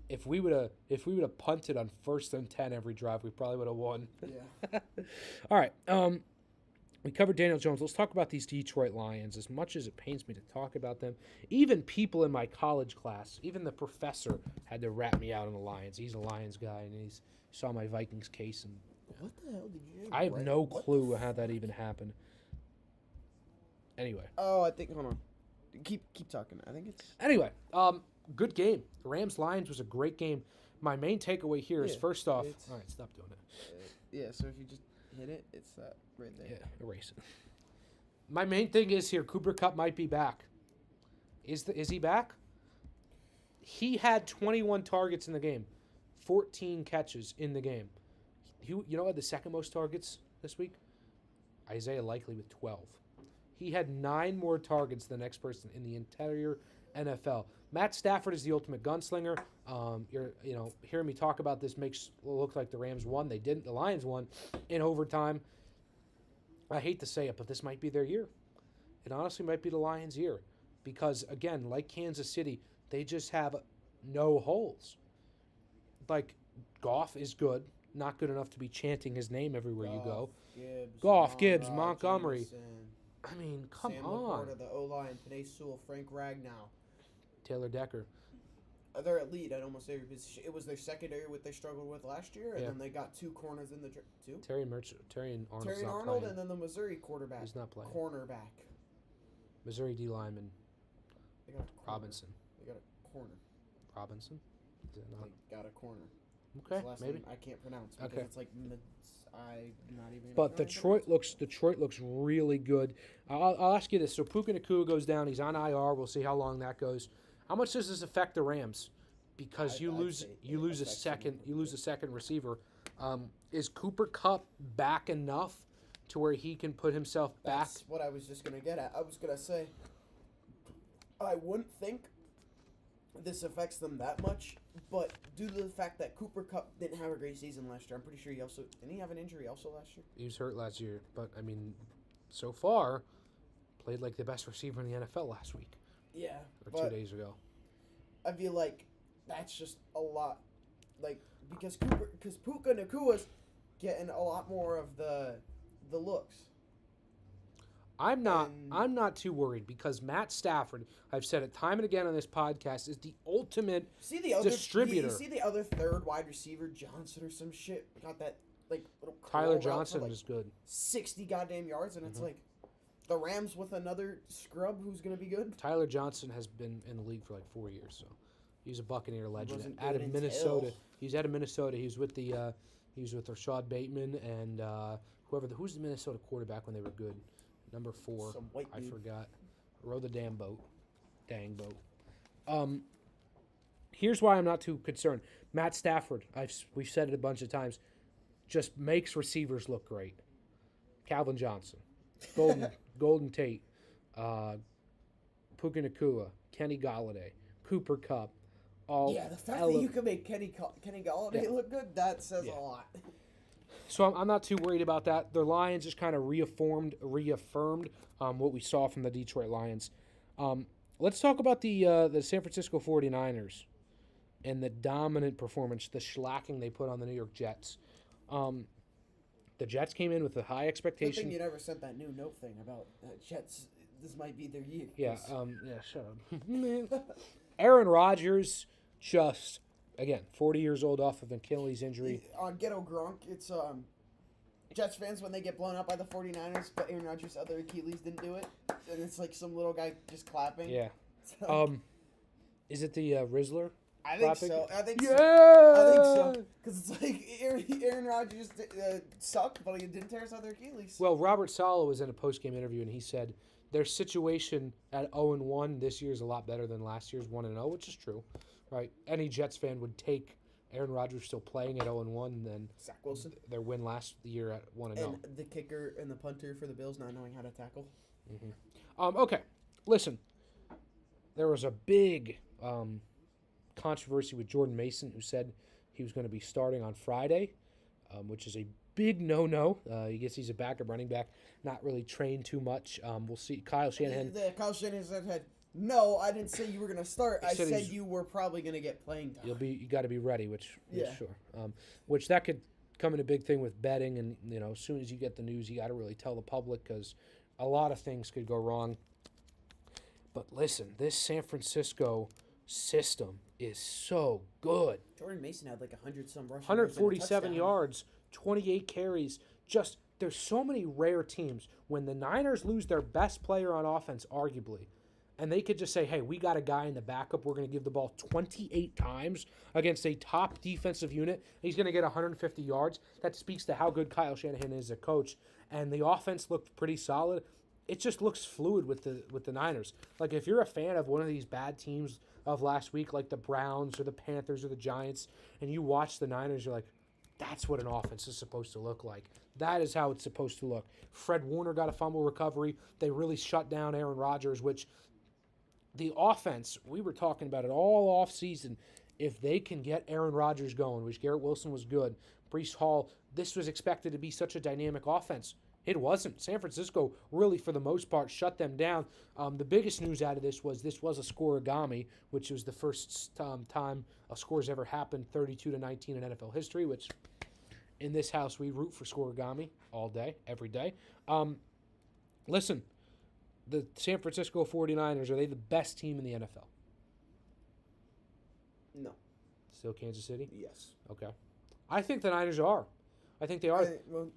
if we would have punted on 1st and 10 every drive, we probably would have won.
Yeah.
All right. We covered Daniel Jones. Let's talk about these Detroit Lions. As much as it pains me to talk about them, even people in my college class, even the professor had to rat me out on the Lions. He's a Lions guy, and he saw my Vikings case, and
What the hell did you?
I have no clue how that even happened. Anyway.
Oh, I think. Hold on. Keep talking. I think it's.
Anyway, good game. The Rams-Lions was a great game. My main takeaway here is,
Yeah,
first off...
it's-
All right, stop doing it.
Yeah. So if you just hit it, it's right there.
Yeah, erase it. My main thing is here, Cooper Kupp might be back. Is he back? He had 21 targets in the game, 14 catches in the game. You know what had the second most targets this week? Isaiah Likely with 12. He had 9 more targets than the next person in the entire NFL. Matt Stafford is the ultimate gunslinger. Hearing me talk about this makes it look like the Rams won. They didn't. The Lions won in overtime. I hate to say it, but this might be their year. It honestly might be the Lions' year. Because, again, like Kansas City, they just have no holes. Like, Goff is good. Not good enough to be chanting his name everywhere you go. Gibbs, Montgomery. I mean, come
Sam
on.
Laporta, the O-line, Penei Sewell, Frank Ragnow.
Taylor Decker.
They're elite at almost every position. It was their secondary what they struggled with last year, and
Yeah.
then they got 2 corners in the two.
Terry and Arnold's
Terry
not
Arnold,
playing.
and then the Missouri quarterback.
He's not playing.
Cornerback.
Missouri D lineman
They got a corner.
Robinson.
They got a corner.
Robinson? Is it not?
They got a corner.
Okay,
His last
maybe.
name I can't pronounce because
Okay.
it's like I'm not even. Gonna
But
try and pronounce
Detroit looks really good. I'll ask you this: so Puka Nacua goes down. He's on IR. We'll see how long that goes. How much does this affect the Rams? Because you
I'd
lose
say
you
it
lose a
affects
second
them.
you lose a second receiver. Is Cooper Kupp back enough to where he can put himself back?
That's what I was just gonna get at. I was gonna say, I wouldn't think this affects them that much, but due to the fact that Cooper Kupp didn't have a great season last year, I'm pretty sure didn't he have an injury also last year?
He was hurt last year, but I mean, so far, played like the best receiver in the NFL last week
Yeah,
or
but
2 days ago.
I feel like that's just a lot, like because Puka Nacua's getting a lot more of the looks.
I'm not
And-
too worried because Matt Stafford, I've said it time and again on this podcast, is the ultimate
See the other
distributor.
You see the other third wide receiver Johnson or some shit got that like little curl
Tyler
route for,
Johnson
like,
is good.
60 goddamn yards, and it's
Mm-hmm.
like the Rams with another scrub who's gonna be good.
Tyler Johnson has been in the league for like 4 years, so he's a Buccaneer legend.
wasn't
Out
good
of
until-
Minnesota, he's out of Minnesota. He was with Rashad Bateman and who's the Minnesota quarterback when they were good? Number 4.
Some white
I
dude.
forgot. Row the damn boat. Dang boat. Here's why I'm not too concerned. Matt Stafford, we've said it a bunch of times, just makes receivers look great. Calvin Johnson, Golden Tate, Puka Nacua, Kenny Galladay, Cooper Kupp. All
Yeah, the fact that you can make Kenny Galladay
Yeah.
look good, that says
Yeah.
a lot.
So I'm not too worried about that. The Lions just kind of reaffirmed what we saw from the Detroit Lions. Let's talk about the San Francisco 49ers and the dominant performance, the shellacking they put on the New York Jets. The Jets came in with a high
Good
expectation.
thing you never sent that new note thing about Jets. This might be their year.
Yeah, shut up. Aaron Rodgers just, again, 40 years old off of an Achilles injury.
On Ghetto Gronk, it's Jets fans when they get blown up by the 49ers, but Aaron Rodgers' other Achilles didn't do it, and it's like some little guy just clapping.
Yeah.
So,
Is it the Rizzler?
I think
clapping?
so. I think
Yeah!
so. I think so. Because it's like Aaron Rodgers sucked, but he didn't tear his other Achilles.
Well, Robert Saleh was in a post-game interview, and he said their situation at 0-1 this year is a lot better than last year's 1-0, which is true, right? Any Jets fan would take Aaron Rodgers still playing at 0-1 than
Zach Wilson.
their win last year at 1-0.
And the kicker and the punter for the Bills not knowing how to tackle.
Okay, listen. There was a big controversy with Jordan Mason, who said he was going to be starting on Friday, which is a big no-no. I guess he's a backup running back, not really trained too much. We'll see. Kyle Shanahan.
Kyle Shanahan said, "No, I didn't say you were going to start. I said you were probably going to get playing time.
You got to be ready," which
Yeah.
sure. Which that could come in a big thing with betting, and as soon as you get the news, you got to really tell the public because a lot of things could go wrong. But listen, this San Francisco system is so good.
Jordan Mason had like 100-some rushing
147 yards, 28 carries. Just there's so many rare teams when the Niners lose their best player on offense, arguably, and they could just say, "Hey, we got a guy in the backup. We're going to give the ball 28 times against a top defensive unit. He's going to get 150 yards." That speaks to how good Kyle Shanahan is as a coach. And the offense looked pretty solid. It just looks fluid with the Niners. Like if you're a fan of one of these bad teams of last week, like the Browns or the Panthers or the Giants, and you watch the Niners, you're like, that's what an offense is supposed to look like. That is how it's supposed to look. Fred Warner got a fumble recovery. They really shut down Aaron Rodgers, which the offense, we were talking about it all offseason. If they can get Aaron Rodgers going, which Garrett Wilson was good, Breece Hall, this was expected to be such a dynamic offense. It wasn't. San Francisco really, for the most part, shut them down. The biggest news out of this was a scoregami, which was the first time a score's ever happened, 32-19 in NFL history, which in this house we root for scoregami all day, every day. Listen, the San Francisco 49ers, are they the best team in the NFL?
No.
Still Kansas City?
Yes.
Okay. I think the Niners are. I think they are.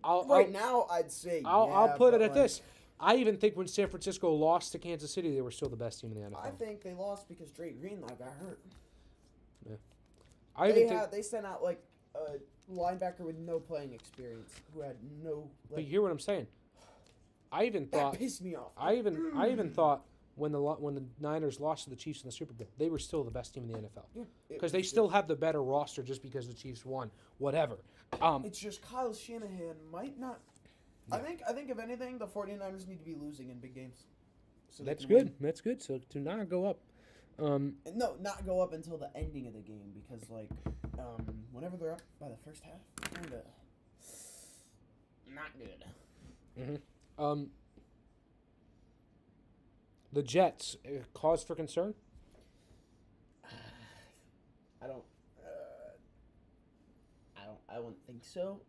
Now, I'd say
I'll put it at this. I even think when San Francisco lost to Kansas City, they were still the best team in the NFL.
I think they lost because Dre Greenlaw got hurt.
Yeah.
They sent out like a linebacker with no playing experience who had no.
But you hear what I'm saying? I even thought
that pissed me off.
I even thought when the Niners lost to the Chiefs in the Super Bowl, they were still the best team in the NFL because they still have the better roster just because the Chiefs won. Whatever.
It's just Kyle Shanahan might not. Yeah. I think if anything, the 49ers need to be losing in big games.
So that's good. Win. That's good. So to not go up.
No, not go up until the ending of the game because whenever they're up by the first half, kinda not good.
Mm-hmm. The Jets, cause for concern?
I wouldn't think so.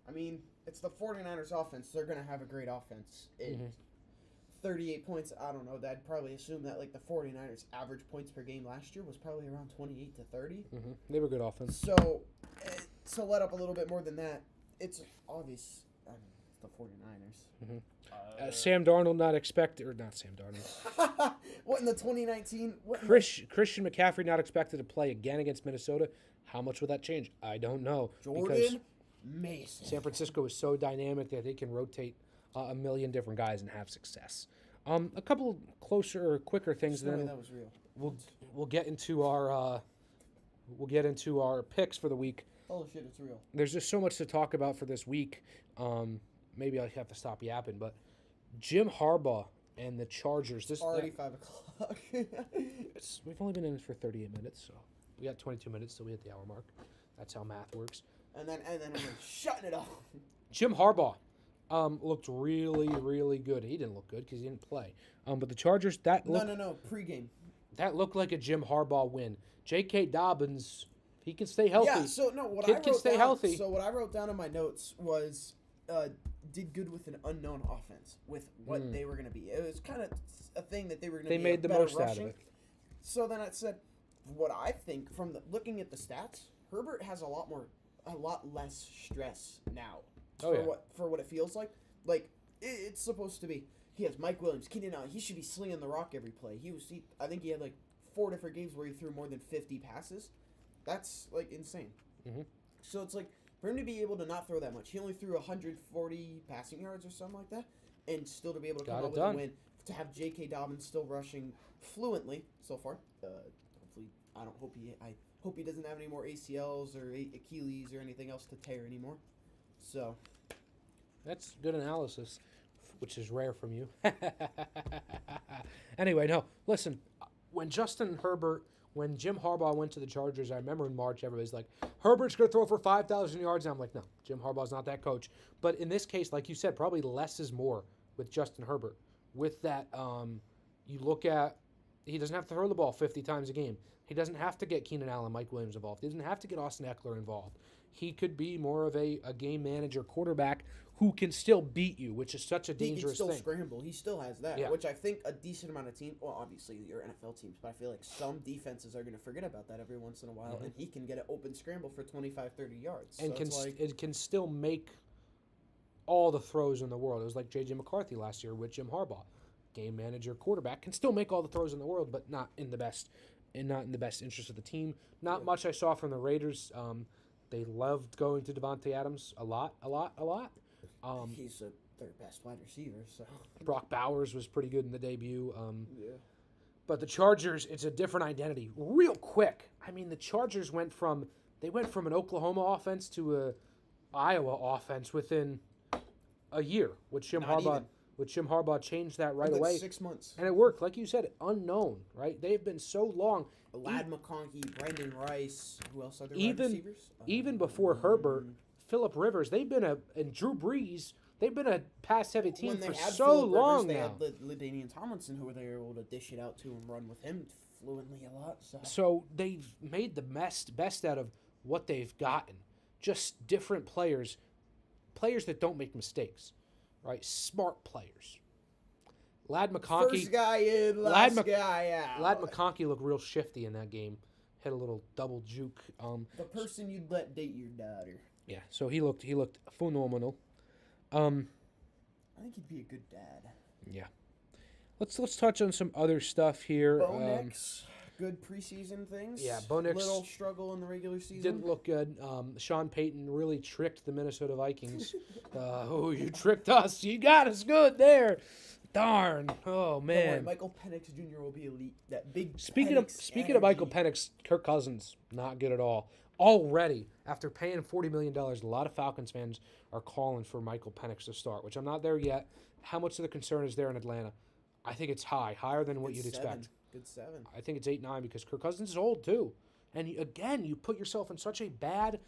I mean, it's the 49ers offense. They're going to have a great offense. 38 points, I don't know. I'd probably assume that like the 49ers average points per game last year was probably around 28 to 30.
Mm-hmm. They were good offense.
So to let up a little bit more than that, it's obvious. I mean, it's the 49ers.
Mm-hmm. Sam Darnold not Sam Darnold.
What in the 2019?
Christian McCaffrey not expected to play again against Minnesota. How much will that change? I don't know.
Jordan Mason.
San Francisco is so dynamic that they can rotate a million different guys and have success. A couple closer or quicker things. Then
that was real.
We'll get into our picks for the week.
Oh shit, it's real.
There's just so much to talk about for this week. Maybe I have to stop yapping, but Jim Harbaugh and the Chargers.
This already 5 o'clock.
We've only been in for 38 minutes, so we got 22 minutes till we hit the hour mark. That's how math works.
And then we're shutting it off.
Jim Harbaugh looked really, really good. He didn't look good because he didn't play. But the Chargers,
No, pregame.
That looked like a Jim Harbaugh win. J.K. Dobbins, he can stay healthy.
Yeah, so no, what I wrote down in my notes was did good with an unknown offense with what they were going to be. It was kind of a thing that they were going to be.
They made the most out of it.
So then I said, what I think from looking at the stats, Herbert has a lot less stress now for what it feels like. Like it's supposed to be. He has Mike Williams, Keenan Allen. He should be slinging the rock every play. I think he had like 4 different games where he threw more than 50 passes. That's like insane.
Mm-hmm.
So it's like for him to be able to not throw that much, he only threw 140 passing yards or something like that, and still to be able to come up with a win. To have J.K. Dobbins still rushing fluently so far. Hopefully, I hope he doesn't have any more ACLs or Achilles or anything else to tear anymore. So
that's good analysis, which is rare from you. Anyway, no, listen, when Jim Harbaugh went to the Chargers, I remember in March, everybody's like, Herbert's going to throw for 5,000 yards. And I'm like, no, Jim Harbaugh's not that coach. But in this case, like you said, probably less is more with Justin Herbert. With that, you look at, he doesn't have to throw the ball 50 times a game. He doesn't have to get Keenan Allen, Mike Williams involved. He doesn't have to get Austin Eckler involved. He could be more of a game manager quarterback who can still beat you, which is such a dangerous
thing. He can
thing.
still scramble. He still has that, which I think a decent amount of teams, well, obviously your NFL teams, but I feel like some defenses are going to forget about that every once in a while, and he can get an open scramble for 25, 30 yards.
And
so
it can still make all the throws in the world. It was like J.J. McCarthy last year with Jim Harbaugh. Game manager, quarterback, can still make all the throws in the world, but not in the best interest of the team. Not much I saw from the Raiders. They loved going to Devontae Adams a lot.
He's their best wide receiver. So
Brock Bowers was pretty good in the debut. But the Chargers, it's a different identity. Real quick, I mean, the Chargers went from an Oklahoma offense to a Iowa offense within a year, with Jim Harbaugh changed that right away.
6 months.
And it worked. Like you said, unknown, right? They've been so long.
Ladd McConkey, Brendan Rice, who else are there wide receivers?
Even before Herbert, Phillip Rivers, and Drew Brees, they've been a pass-heavy team for so long now.
They had LaDainian Tomlinson, who they were able to dish it out to and run with him fluently a lot.
So they've made the best out of what they've gotten. Just different players that don't make mistakes. Right, smart players. Ladd McConkey.
First guy in, last guy out.
Ladd McConkey looked real shifty in that game. Had a little double juke.
The person you'd let date your daughter.
Yeah, so he looked phenomenal.
I think he'd be a good dad.
Yeah. Let's touch on some other stuff here.
Bo Nix. Good preseason things.
Yeah, Bo Nix.
Little struggle in the regular season.
Didn't look good. Sean Payton really tricked the Minnesota Vikings. You tricked us. You got us good there. Darn. Oh, man.
Don't worry, Michael Penix Jr. will be elite. That big
Speaking of Michael Penix, Kirk Cousins, not good at all. Already, after paying $40 million, a lot of Falcons fans are calling for Michael Penix to start, which I'm not there yet. How much of the concern is there in Atlanta? I think it's higher than what you'd expect.
Good 7.
I think it's 8-9 because Kirk Cousins is old too, and you put yourself in such a bad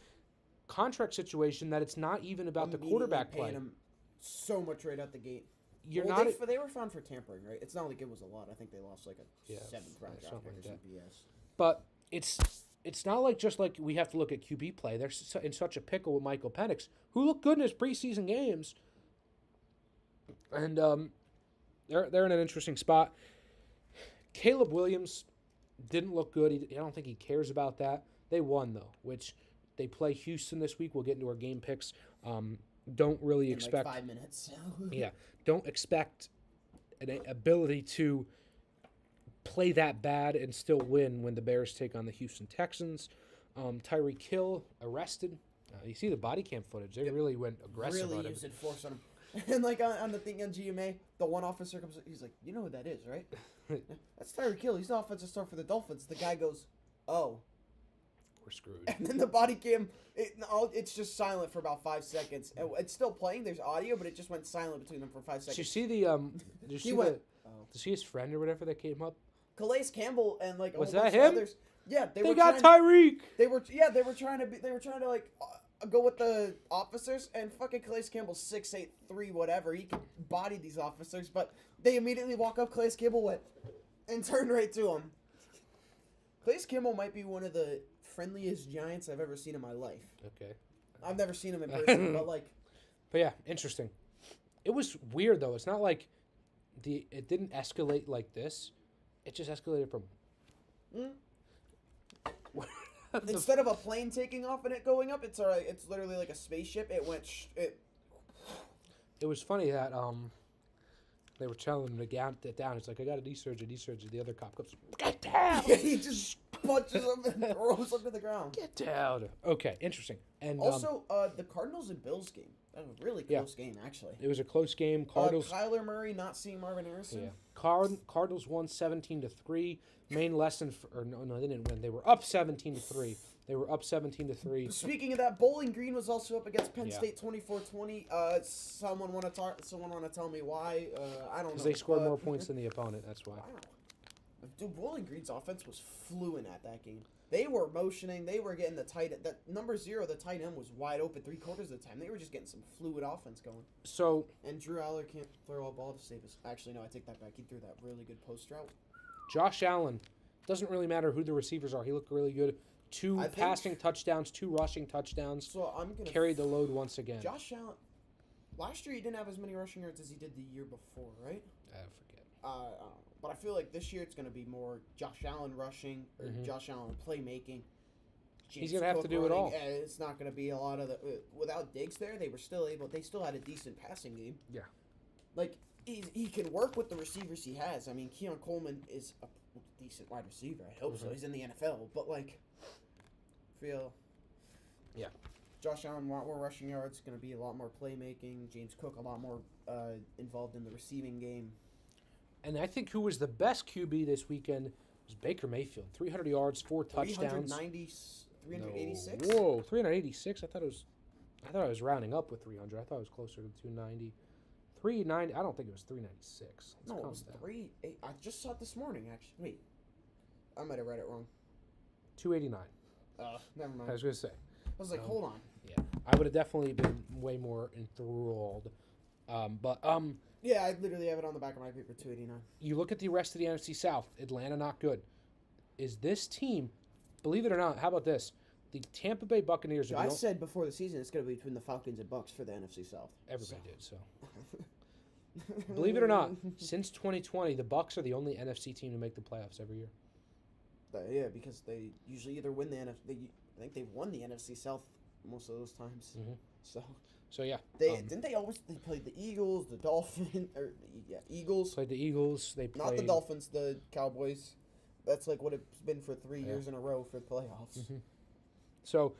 contract situation that it's not even about the quarterback play.
Paying him so much right out the gate. They were found for tampering, right? It's not like it was a lot. I think they lost like a 7th round draft pick or some BS.
But it's not like just like we have to look at QB play. They're in such a pickle with Michael Penix, who looked good in his preseason games, and they're in an interesting spot. Caleb Williams didn't look good. I don't think he cares about that. They won, though, which they play Houston this week. We'll get into our game picks. Don't really expect...
like 5 minutes.
Yeah. Don't expect an ability to play that bad and still win when the Bears take on the Houston Texans. Tyreek Hill arrested. You see the body cam footage. They really went aggressive on him.
Really used force on him. And like on the thing on GMA, the one officer comes, he's like, "You know who that is, right?" That's Tyreek Hill. He's the offensive star for the Dolphins. The guy goes, "Oh,
we're screwed."
And then the body cam, it's just silent for about 5 seconds. It's still playing. There's audio, but it just went silent between them for 5 seconds.
Did you see Did you see his friend or whatever that came up?
Calais Campbell and like
was that him?
Others. Yeah,
they got Tyreek.
They were trying to like go with the officers, and fucking Calais Campbell's 6'8", 3 whatever. He could body these officers, but they immediately walk up. Calais Campbell went and turned right to him. Calais Campbell might be one of the friendliest Giants I've ever seen in my life.
Okay.
I've never seen him in person, but like.
But yeah, interesting. It was weird though. It's not like it didn't escalate like this. It just escalated from.
Instead of a plane taking off and it going up, it's alright. It's literally like a spaceship. It went.
It was funny that they were telling him to get down. It's like, I got a D-surge. The other cop goes, get down.
He just punches him and throws him to the ground.
Get down. Okay, interesting. And
also, the Cardinals and Bills game. That was a really close game, actually.
It was a close game. Cardinals.
Kyler Murray not seeing Marvin Harrison.
Yeah. Cardinals won 17-3. Main lesson, no, they didn't win. They were up 17-3. They were up 17-3.
Speaking of that, Bowling Green was also up against Penn State 24-20. Someone want to tell me why? I don't know.
Because they scored more points than the opponent. That's why.
Wow. Dude, Bowling Green's offense was fluent at that game. They were motioning. They were getting the tight end. That number 0, the tight end, was wide open 3/4 of the time. They were just getting some fluid offense going.
So
And Drew Aller can't throw a ball to save us. Actually, no, I take that back. He threw that really good post route.
Josh Allen, doesn't really matter who the receivers are. He looked really good. 2
I think-
passing touchdowns, 2 rushing touchdowns.
So I'm gonna
Carried the load once again.
Josh Allen. Last year he didn't have as many rushing yards as he did the year before, right?
I forget.
But I feel like this year it's gonna be more Josh Allen rushing or Josh Allen playmaking.
He's gonna have to do it all.
It's not gonna be a lot of the without Diggs there. They still had a decent passing game.
Yeah.
Like he can work with the receivers he has. I mean, Keon Coleman is a decent wide receiver. I hope so. He's in the NFL, but like, feel.
Yeah.
Josh Allen, a lot more rushing yards. Going to be a lot more playmaking. James Cook, a lot more involved in the receiving game.
And I think who was the best QB this weekend was Baker Mayfield. 300 yards, 4 touchdowns.
386?
No. Whoa, 386? I thought I was rounding up with 300. I thought it was closer to 290. 390. I don't think it was 396.
No, it was 3. I just saw it this morning, actually. Wait. I might have read it wrong.
289.
Never mind.
I was going to say.
I was like, hold on.
Yeah. I would have definitely been way more enthralled.
Yeah, I literally have it on the back of my paper, 289.
You look at the rest of the NFC South. Atlanta, not good. Is this team, believe it or not, how about this? The Tampa Bay Buccaneers are
I said before the season it's going to be between the Falcons and Bucks for the NFC South.
Everybody did, so. Believe it or not, since 2020, the Bucks are the only NFC team to make the playoffs every year.
Yeah, because they usually either win the NFC. I think they've won the NFC South most of those times.
Mm-hmm. So yeah,
they played the Eagles, the Dolphins, Eagles.
Played the Eagles. They played
not the Dolphins, the Cowboys. That's like what it's been for 3 years in a row for the playoffs.
Mm-hmm. So,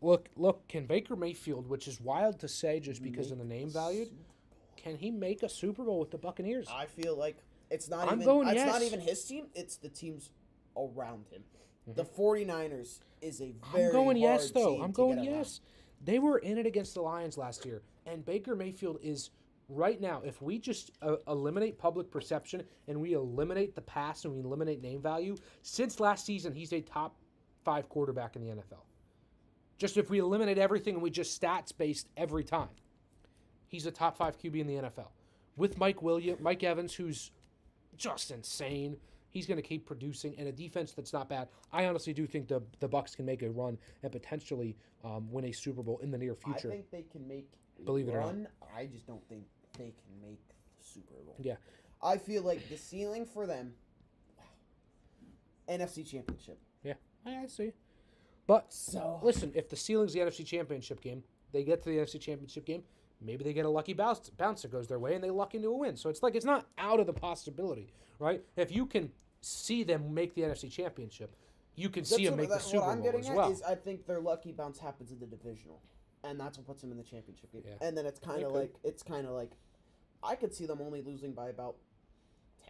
look, can Baker Mayfield, which is wild to say just because of the name value, can he make a Super Bowl with the Buccaneers?
I feel like it's not not even his team, it's the teams around him. The 49ers is a very
I'm going
hard
yes, though.
team
I'm
to
going
get around.
yes. They were in it against the Lions last year, and Baker Mayfield is right now. If we just eliminate public perception and we eliminate the pass and we eliminate name value, since last season he's a top 5 quarterback in the NFL. Just if we eliminate everything and we just stats based every time, he's a top 5 QB in the NFL. With Mike Evans, who's just insane. He's going to keep producing, and a defense that's not bad. I honestly do think the Bucs can make a run and potentially win a Super Bowl in the near future.
I think they can make a
Believe it or
run. I just don't think they can make the Super Bowl.
Yeah.
I feel like the ceiling for them, NFC Championship.
Yeah, I see. But listen, if the ceiling's the NFC Championship game, they get to the NFC Championship game, maybe they get a lucky bounce that goes their way, and they luck into a win. So it's like it's not out of the possibility, right? If you can see them make the NFC Championship, you can see them make the Super Bowl as well.
I think their lucky bounce happens in the divisional, and that's what puts them in the championship game.
Yeah.
And then it's kind of like I could see them only losing by about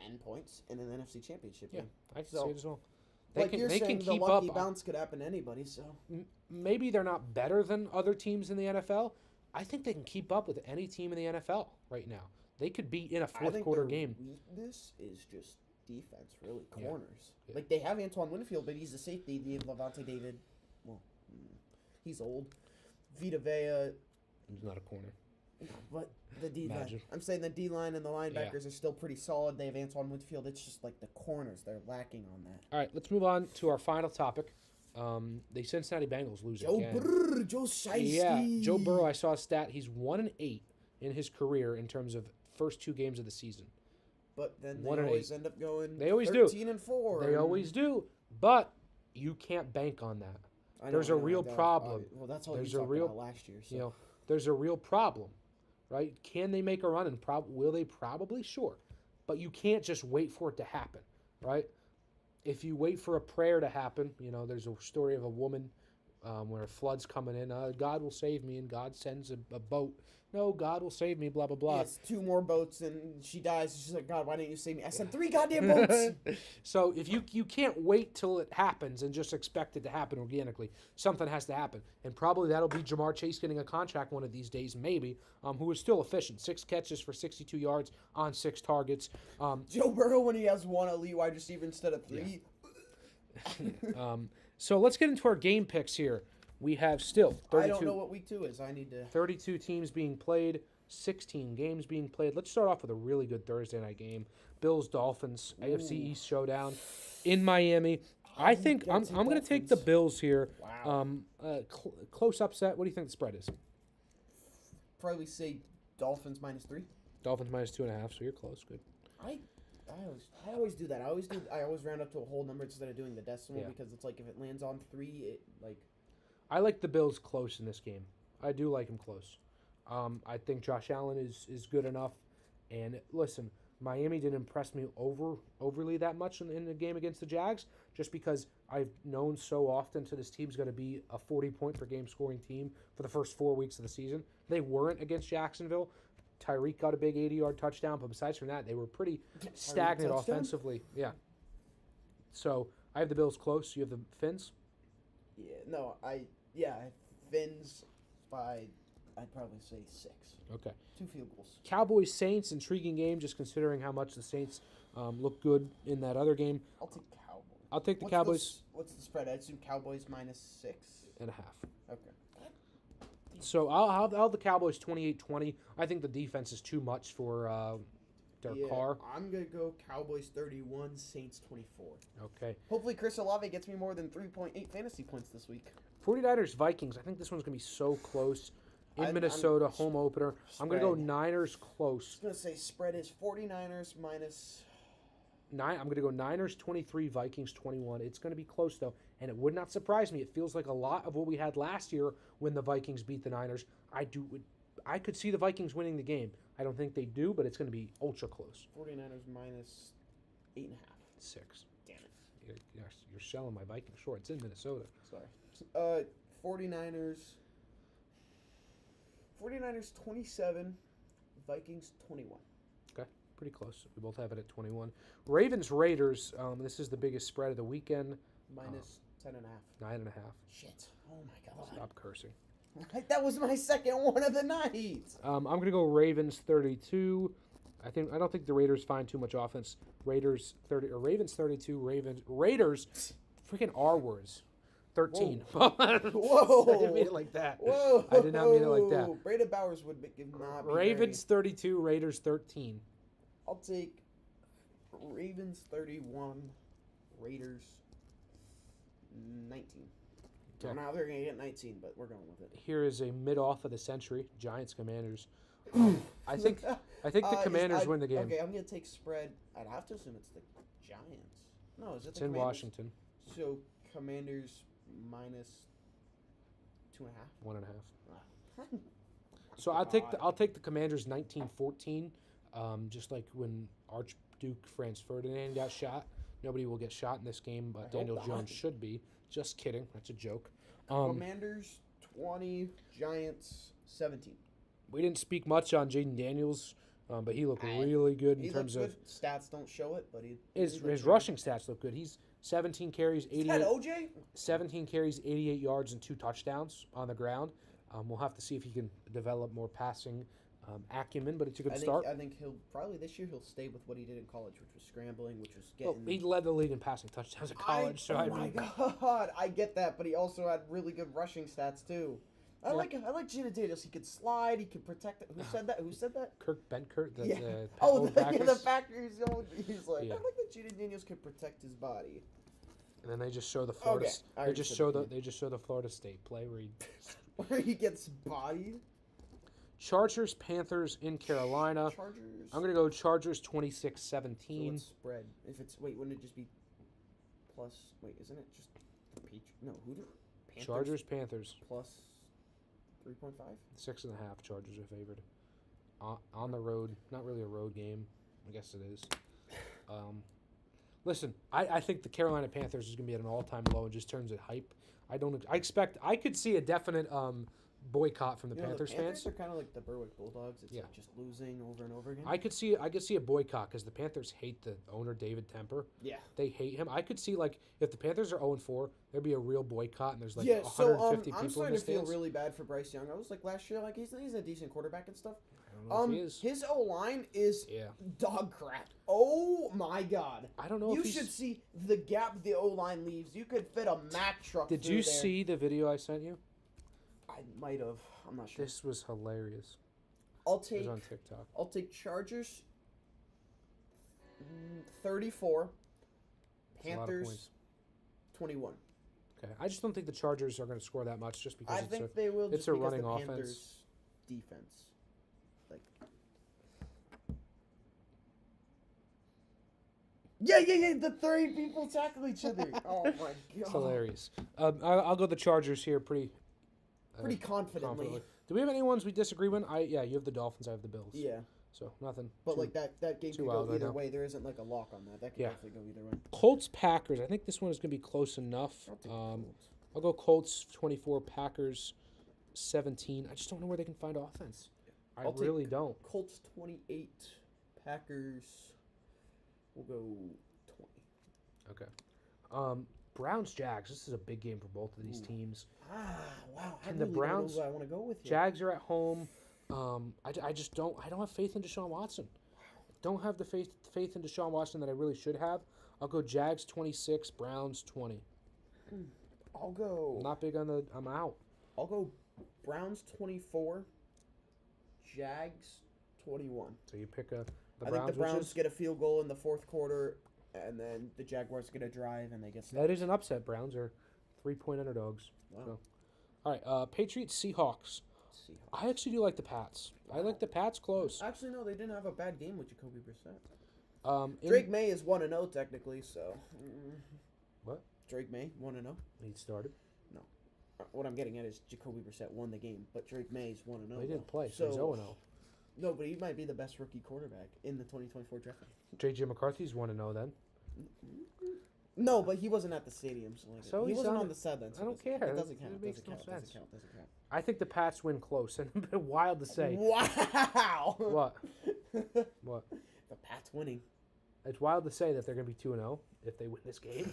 10 points in an NFC Championship game.
I can see it as well.
They can keep the lucky bounce could happen to anybody. So
maybe they're not better than other teams in the NFL. I think they can keep up with any team in the NFL right now. They could be in a fourth quarter game.
Weakness is just defense, really. Corners.
Yeah.
Like, they have Antoine Winfield, but he's a safety. They have Levante David. Well, he's old. Vita Vea.
He's not a corner.
But the D-line.
Imagine.
I'm saying the D-line and the linebackers are still pretty solid. They have Antoine Winfield. It's just like the corners. They're lacking on that.
All right, let's move on to our final topic. The Cincinnati Bengals lose again.
Joe Shiesty.
Yeah, Joe Burrow, I saw a stat. He's 1-8 in his career in terms of first 2 games of the season.
But then they always end up going
They always do.
13-4.
They always do. But you can't bank on that. There's a real problem.
Well, that's all you talked about last year. So.
You know, there's a real problem, right? Can they make a run? And will they? Probably, sure. But you can't just wait for it to happen, right? If you wait for a prayer to happen, you know, there's a story of a woman where a flood's coming in. God will save me, and God sends a boat. No, God will save me, blah, blah, blah.
Yes, 2 more boats, and she dies. She's like, God, why didn't you save me? I sent 3 goddamn boats.
So if you can't wait till it happens and just expect it to happen organically, something has to happen. And probably that'll be Jamar Chase getting a contract one of these days, maybe, who is still efficient. 6 catches for 62 yards on 6 targets.
Joe Burrow when he has 1 elite wide receiver instead of 3.
So let's get into our game picks here. We have still 32.
I don't know what week 2 is. I need to.
32 teams being played, 16 games being played. Let's start off with a really good Thursday night game. Bills-Dolphins, AFC East showdown in Miami. I think I'm going to take the Bills here.
Wow.
Close upset. What do you think the spread is?
Probably say Dolphins -3.
Dolphins -2.5, so you're close. Good.
I always do that. I always round up to a whole number instead of doing the decimal because it's like if it lands on 3, it like.
I like the Bills close in this game. I do like them close. I think Josh Allen is good enough. And listen, Miami didn't impress me overly that much in the game against the Jags, just because I've known so often to this team's going to be a 40-point per game scoring team for the first 4 weeks of the season. They weren't against Jacksonville. Tyreek got a big 80-yard touchdown, but besides from that, they were pretty stagnant offensively. Yeah. So I have the Bills close. You have the Fins?
Fins by, I'd probably say 6.
Okay.
2 field goals.
Cowboys-Saints, intriguing game, just considering how much the Saints look good in that other game.
I'll take Cowboys.
I'll take the Cowboys.
What's the spread? I assume Cowboys -6.
-1.5.
Okay.
So I'll have the Cowboys 28-20. I think the defense is too much for Derek Carr.
I'm going to go Cowboys 31, Saints 24.
Okay.
Hopefully Chris Olave gets me more than 3.8 fantasy points this week.
49ers-Vikings. I think this one's going to be so close. In Minnesota, home opener. I'm going to go Niners close.
I was going to say spread is 49ers minus...
I'm going to go Niners 23, Vikings 21. It's going to be close, though, and it would not surprise me. It feels like a lot of what we had last year when the Vikings beat the Niners. I could see the Vikings winning the game. I don't think they do, but it's going to be ultra close.
49ers minus 8.5.
6.
Damn it.
You're selling my Vikings short. It's in Minnesota.
Sorry. 49ers 27, Vikings 21.
Okay, pretty close. We both have it at 21. Ravens-Raiders, this is the biggest spread of the weekend.
Minus 10.5.
9.5.
Shit. Oh, my God.
Stop cursing.
That was my second one of the night.
I'm going to go Ravens 32. I don't think the Raiders find too much offense. Ravens 32, Raiders freaking R words. 13.
Whoa.
I didn't mean it like that.
Whoa.
I did not mean it like that.
Braden Bowers would not be
Ravens 32, Raiders 13.
I'll take Ravens 31, Raiders 19.
Okay.
Now they're going to get 19, but we're going with it.
Here is a mid-off of the century, Giants-Commanders. I think the Commanders win the game.
Okay, I'm going to take spread. I'd have to assume it's the Giants. No, is it
It's
the
in
Commanders?
Washington.
So Commanders minus 2.5.
1.5. So I'll take the Commanders 19-14. Just like when Archduke Franz Ferdinand got shot. Nobody will get shot in this game, but Daniel Jones should be. Just kidding. That's a joke.
Commanders 20, Giants 17.
We didn't speak much on Jaden Daniels, but he looked really good in terms of
stats. Don't show it, but
his rushing stats look good. He's 17 carries, 88.
Is that OJ?
17 carries, 88 yards, and 2 touchdowns on the ground. We'll have to see if he can develop more passing acumen, but it's a good start.
I think this year he'll stay with what he did in college, which was scrambling, which was getting.
Well, he led the league in passing touchdowns in college.
My God, I get that, but he also had really good rushing stats too. I like Jaden Daniels. He could slide. He could protect it. Who said that?
Kurt Benkert. The
the Packers. He's like, I like that Jaden Daniels could protect his body.
And then they just show the Florida. They just show the Florida State play
where he gets bodied.
Chargers, Panthers in Carolina.
Chargers.
I'm gonna go Chargers 26-17.
So what's spread? If it's wouldn't it just be plus? Isn't it just the Peach? No, who did? Panthers
Chargers, Panthers
plus 3.5.
6.5. Chargers are favored. On the road, not really a road game. I guess it is. Listen, I think the Carolina Panthers is going to be at an all-time low and just turns it hype. I could see a definite boycott from the Panthers
the Panthers
fans.
are kind of like the Berwick Bulldogs. It's
Yeah.
like just losing over and over again.
I could see a boycott because the Panthers hate the owner David Temper.
Yeah.
They hate him. I could see like if the Panthers are 0-4, there'd be a real boycott and there's like
Yeah, so
150
I'm
people in
starting
the
to feel
stands.
really bad for Bryce Young. I was like last year, like he's a decent quarterback and stuff.
I don't know if he is.
His O line is
Yeah.
dog crap. Oh my god!
I don't know
You
if he's.
should see the gap the O line leaves. You could fit a Mack truck.
Did
through
you
there.
see the video I sent you?
I might have. I'm not sure.
This was hilarious.
I'll
It was
take.
on TikTok.
I'll take Chargers. 34.
It's a lot of
Panthers.
points.
21.
Okay, I just don't think the Chargers are going to score that much just because
I
it's
think they will.
it's
Just
a
because
running
the
offense.
Panthers defense. Like. Yeah. The three people tackle each other. Oh my god.
It's hilarious. I'll go the Chargers here pretty
Pretty confidently.
Do we have any ones we disagree with? Yeah, you have the Dolphins. I have the Bills.
Yeah,
So nothing.
but
too-
like that game
too
could
wild
go
right
either
now.
way. There isn't like a lock on that. That could
Yeah.
definitely go either way.
Colts Packers. I think this one is going to be close enough.
I'll take the Colts.
I'll go Colts 24, Packers 17. I just don't know where they can find offense. I
I'll take
really don't.
Colts 28, Packers. We'll go 20.
Okay. Browns Jags. This is a big game for both of these
Ooh.
teams.
Wow. I
And the
really don't know
Browns-
who I want to go with here.
Jags are at home. I just don't. I don't have faith in Deshaun Watson. Don't have the faith in Deshaun Watson that I really should have. I'll go Jags 26, Browns 20.
I'll go.
I'm not big on the. I'm out.
I'll go Browns 24, Jags 21.
So you pick the
I
Browns.
think the Browns
which is,
get a field goal in the fourth quarter, and then the Jaguars get a drive, and they get
that is an upset. Browns are 3-point underdogs.
Wow.
So. All right. Patriots Seahawks.
Seahawks.
I actually do like the Pats. I like the Pats close.
Actually, no, they didn't have a bad game with Jacoby Brissett.
In-
Drake May is 1-0 technically, so.
What?
Drake May 1-0.
He started.
What I'm getting at is Jacoby Brissett won the game, but Drake May is 1-0.
He didn't play, so
So
he's 0-0.
no, but he might be the best rookie quarterback in the 2024 draft.
J.J. McCarthy's 1-0 then.
No, but he wasn't at the stadium, so, like,
So
he
he's
wasn't
on
on
the-
the sideline. So
I don't
it
care.
doesn't count.
It makes
Doesn't
no
count.
sense.
Doesn't count. Doesn't count.
I think the Pats win close, and a bit wild to say.
Wow.
What? What?
The Pats winning.
It's wild to say that they're going to be 2-0 if they win this game.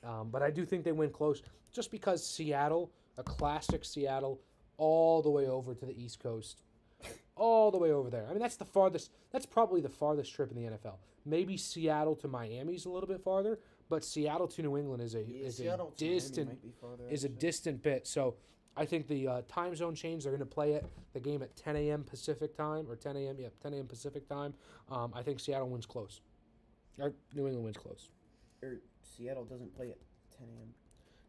But I do think they win close just because Seattle, a classic Seattle, all the way over to the East Coast. All the way over there. I mean, that's probably the farthest trip in the NFL. Maybe Seattle to Miami's a little bit farther, but Seattle to New England is a
Seattle to Miami
distant
might be farther,
is a
actually.
distant bit. So I think the time zone change, they're going to play the game at 10 a.m. Pacific time, or 10 a.m. Yeah, 10 a.m. Pacific time. I think Seattle wins close. Or New England wins close.
Or Seattle doesn't play at 10 a.m.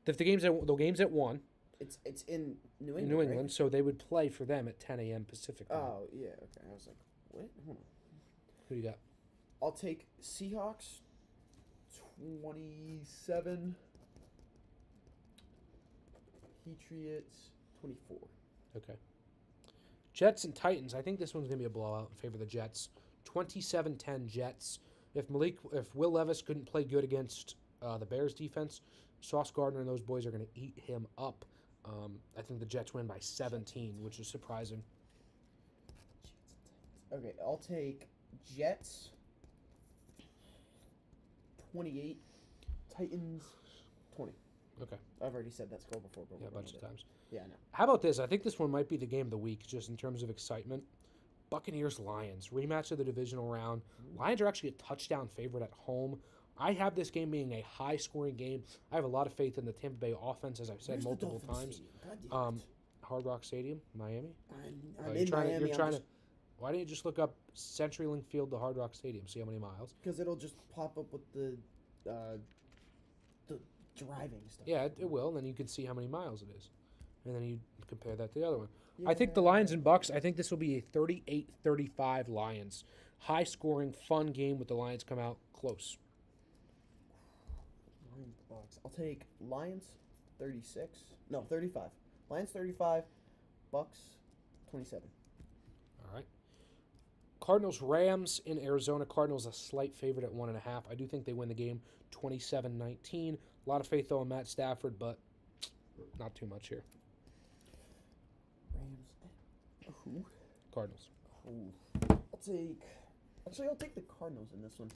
If the game's at 1
It's in New England.
in New
right?
England, so they would play for them at 10 a.m. Pacific time.
Oh yeah. Okay. I was like, what? Hold on.
Who do you got?
I'll take Seahawks 27. Patriots 24.
Okay. Jets and Titans. I think this one's going to be a blowout in favor of the Jets. 27-10 Jets. If Will Levis couldn't play good against the Bears defense, Sauce Gardner and those boys are going to eat him up. I think the Jets win by 17, which is surprising.
Okay, I'll take Jets 28, Titans 20.
Okay.
I've already said that score before, but
Yeah, a
we're
bunch of
gonna
times.
do it. Yeah, I know.
How about this? I think this one might be the game of the week, just in terms of excitement. Buccaneers-Lions, rematch of the divisional round. Lions are actually a touchdown favorite at home. I have this game being a high-scoring game. I have a lot of faith in the Tampa Bay offense, as I've said
Where's the
multiple
Dolphins
times.
stadium? God damn it.
Hard Rock Stadium, Miami.
I'm
You're
in
trying
Miami.
You're trying to. Why don't you just look up CenturyLink Field to Hard Rock Stadium? See how many miles?
because it'll just pop up with the driving stuff.
Yeah, it will. And then you can see how many miles it is, and then you compare that to the other one. I think the Lions and Bucks. I think this will be a 38-35 Lions, high-scoring, fun game with the Lions come out close.
Lions Bucks. I'll take Lions 36. No, 35. Lions 35. Bucks 27.
All right. Cardinals Rams in Arizona. Cardinals a slight favorite at 1.5. I do think they win the game 27-19. A lot of faith though in Matt Stafford, but not too much here.
Rams. Who?
Cardinals.
Ooh. I'll take the Cardinals in this one.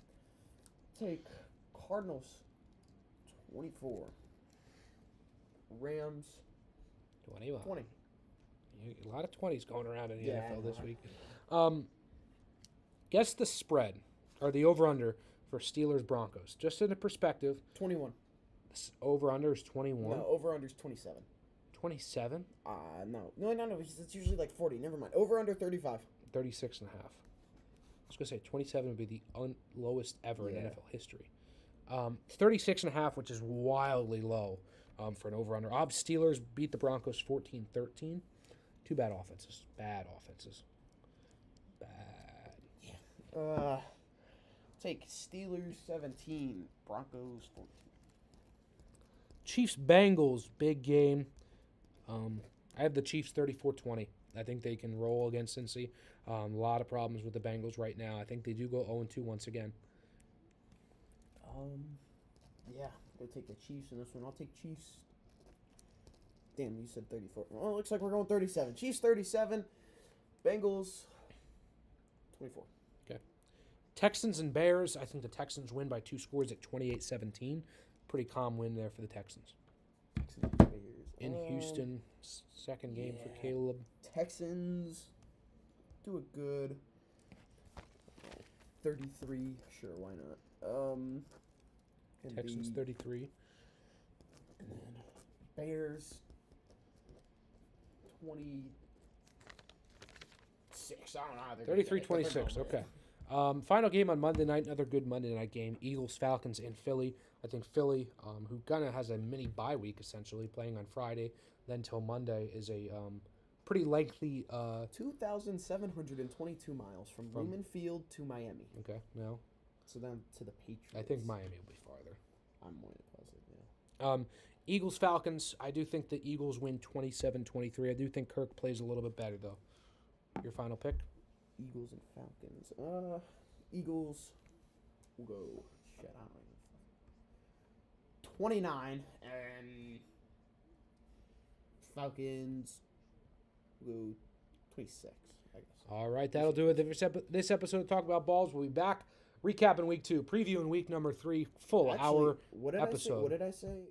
Take Cardinals 24. Rams
21.
20.
A lot of 20s going around in the
Yeah,
NFL this
I know.
week. Guess the spread or the over/under for Steelers Broncos. Just in a perspective,
21.
this over/under is 21.
No, over under's 27.
27,
No, because it's usually like 40. Never mind. Over under 35.
36.5. I was going to say 27 would be the lowest ever in
Yeah.
NFL history. 36.5, which is wildly low for an over/under. Steelers beat the Broncos 14-13. Two bad offenses. Bad.
Take Steelers 17, Broncos 14.
Chiefs Bengals, big game. I have the Chiefs 34-20. I think they can roll against Cincy. A lot of problems with the Bengals right now. I think they do go 0-2 once again.
Yeah, go take the Chiefs in this one. I'll take Chiefs. Damn, you said 34. Well, it looks like we're going 37. Chiefs 37, Bengals 24.
Texans and Bears. I think the Texans win by 2 scores at 28-17. Pretty calm win there for the Texans.
Texans, Bears.
In Houston, second game for
yeah.
Caleb.
Texans do a good 33. Sure, why not? And
Texans 33.
And then Bears 26. I don't know how they're gonna get it, but they're
33-26.
going
Okay. Final game on Monday night. Another good Monday night game. Eagles Falcons in Philly. I think Philly, who kind of has a mini bye week essentially, playing on Friday, then till Monday, is a pretty lengthy.
2,722 miles from Lumen Field to Miami.
Okay. No.
So then to the Patriots.
I think Miami will be farther.
I'm more positive. Yeah.
Eagles Falcons. I do think the Eagles win 27-23. I do think Kirk plays a little bit better though. Your final pick?
Eagles and Falcons. Eagles will go. Shit, I don't know. 29 and Falcons will go 26. I guess.
All right, that'll do it. This episode of Talk About Balls. We'll be back recapping week 2, previewing week number 3, full
Actually,
hour
what did
episode.
What did I say?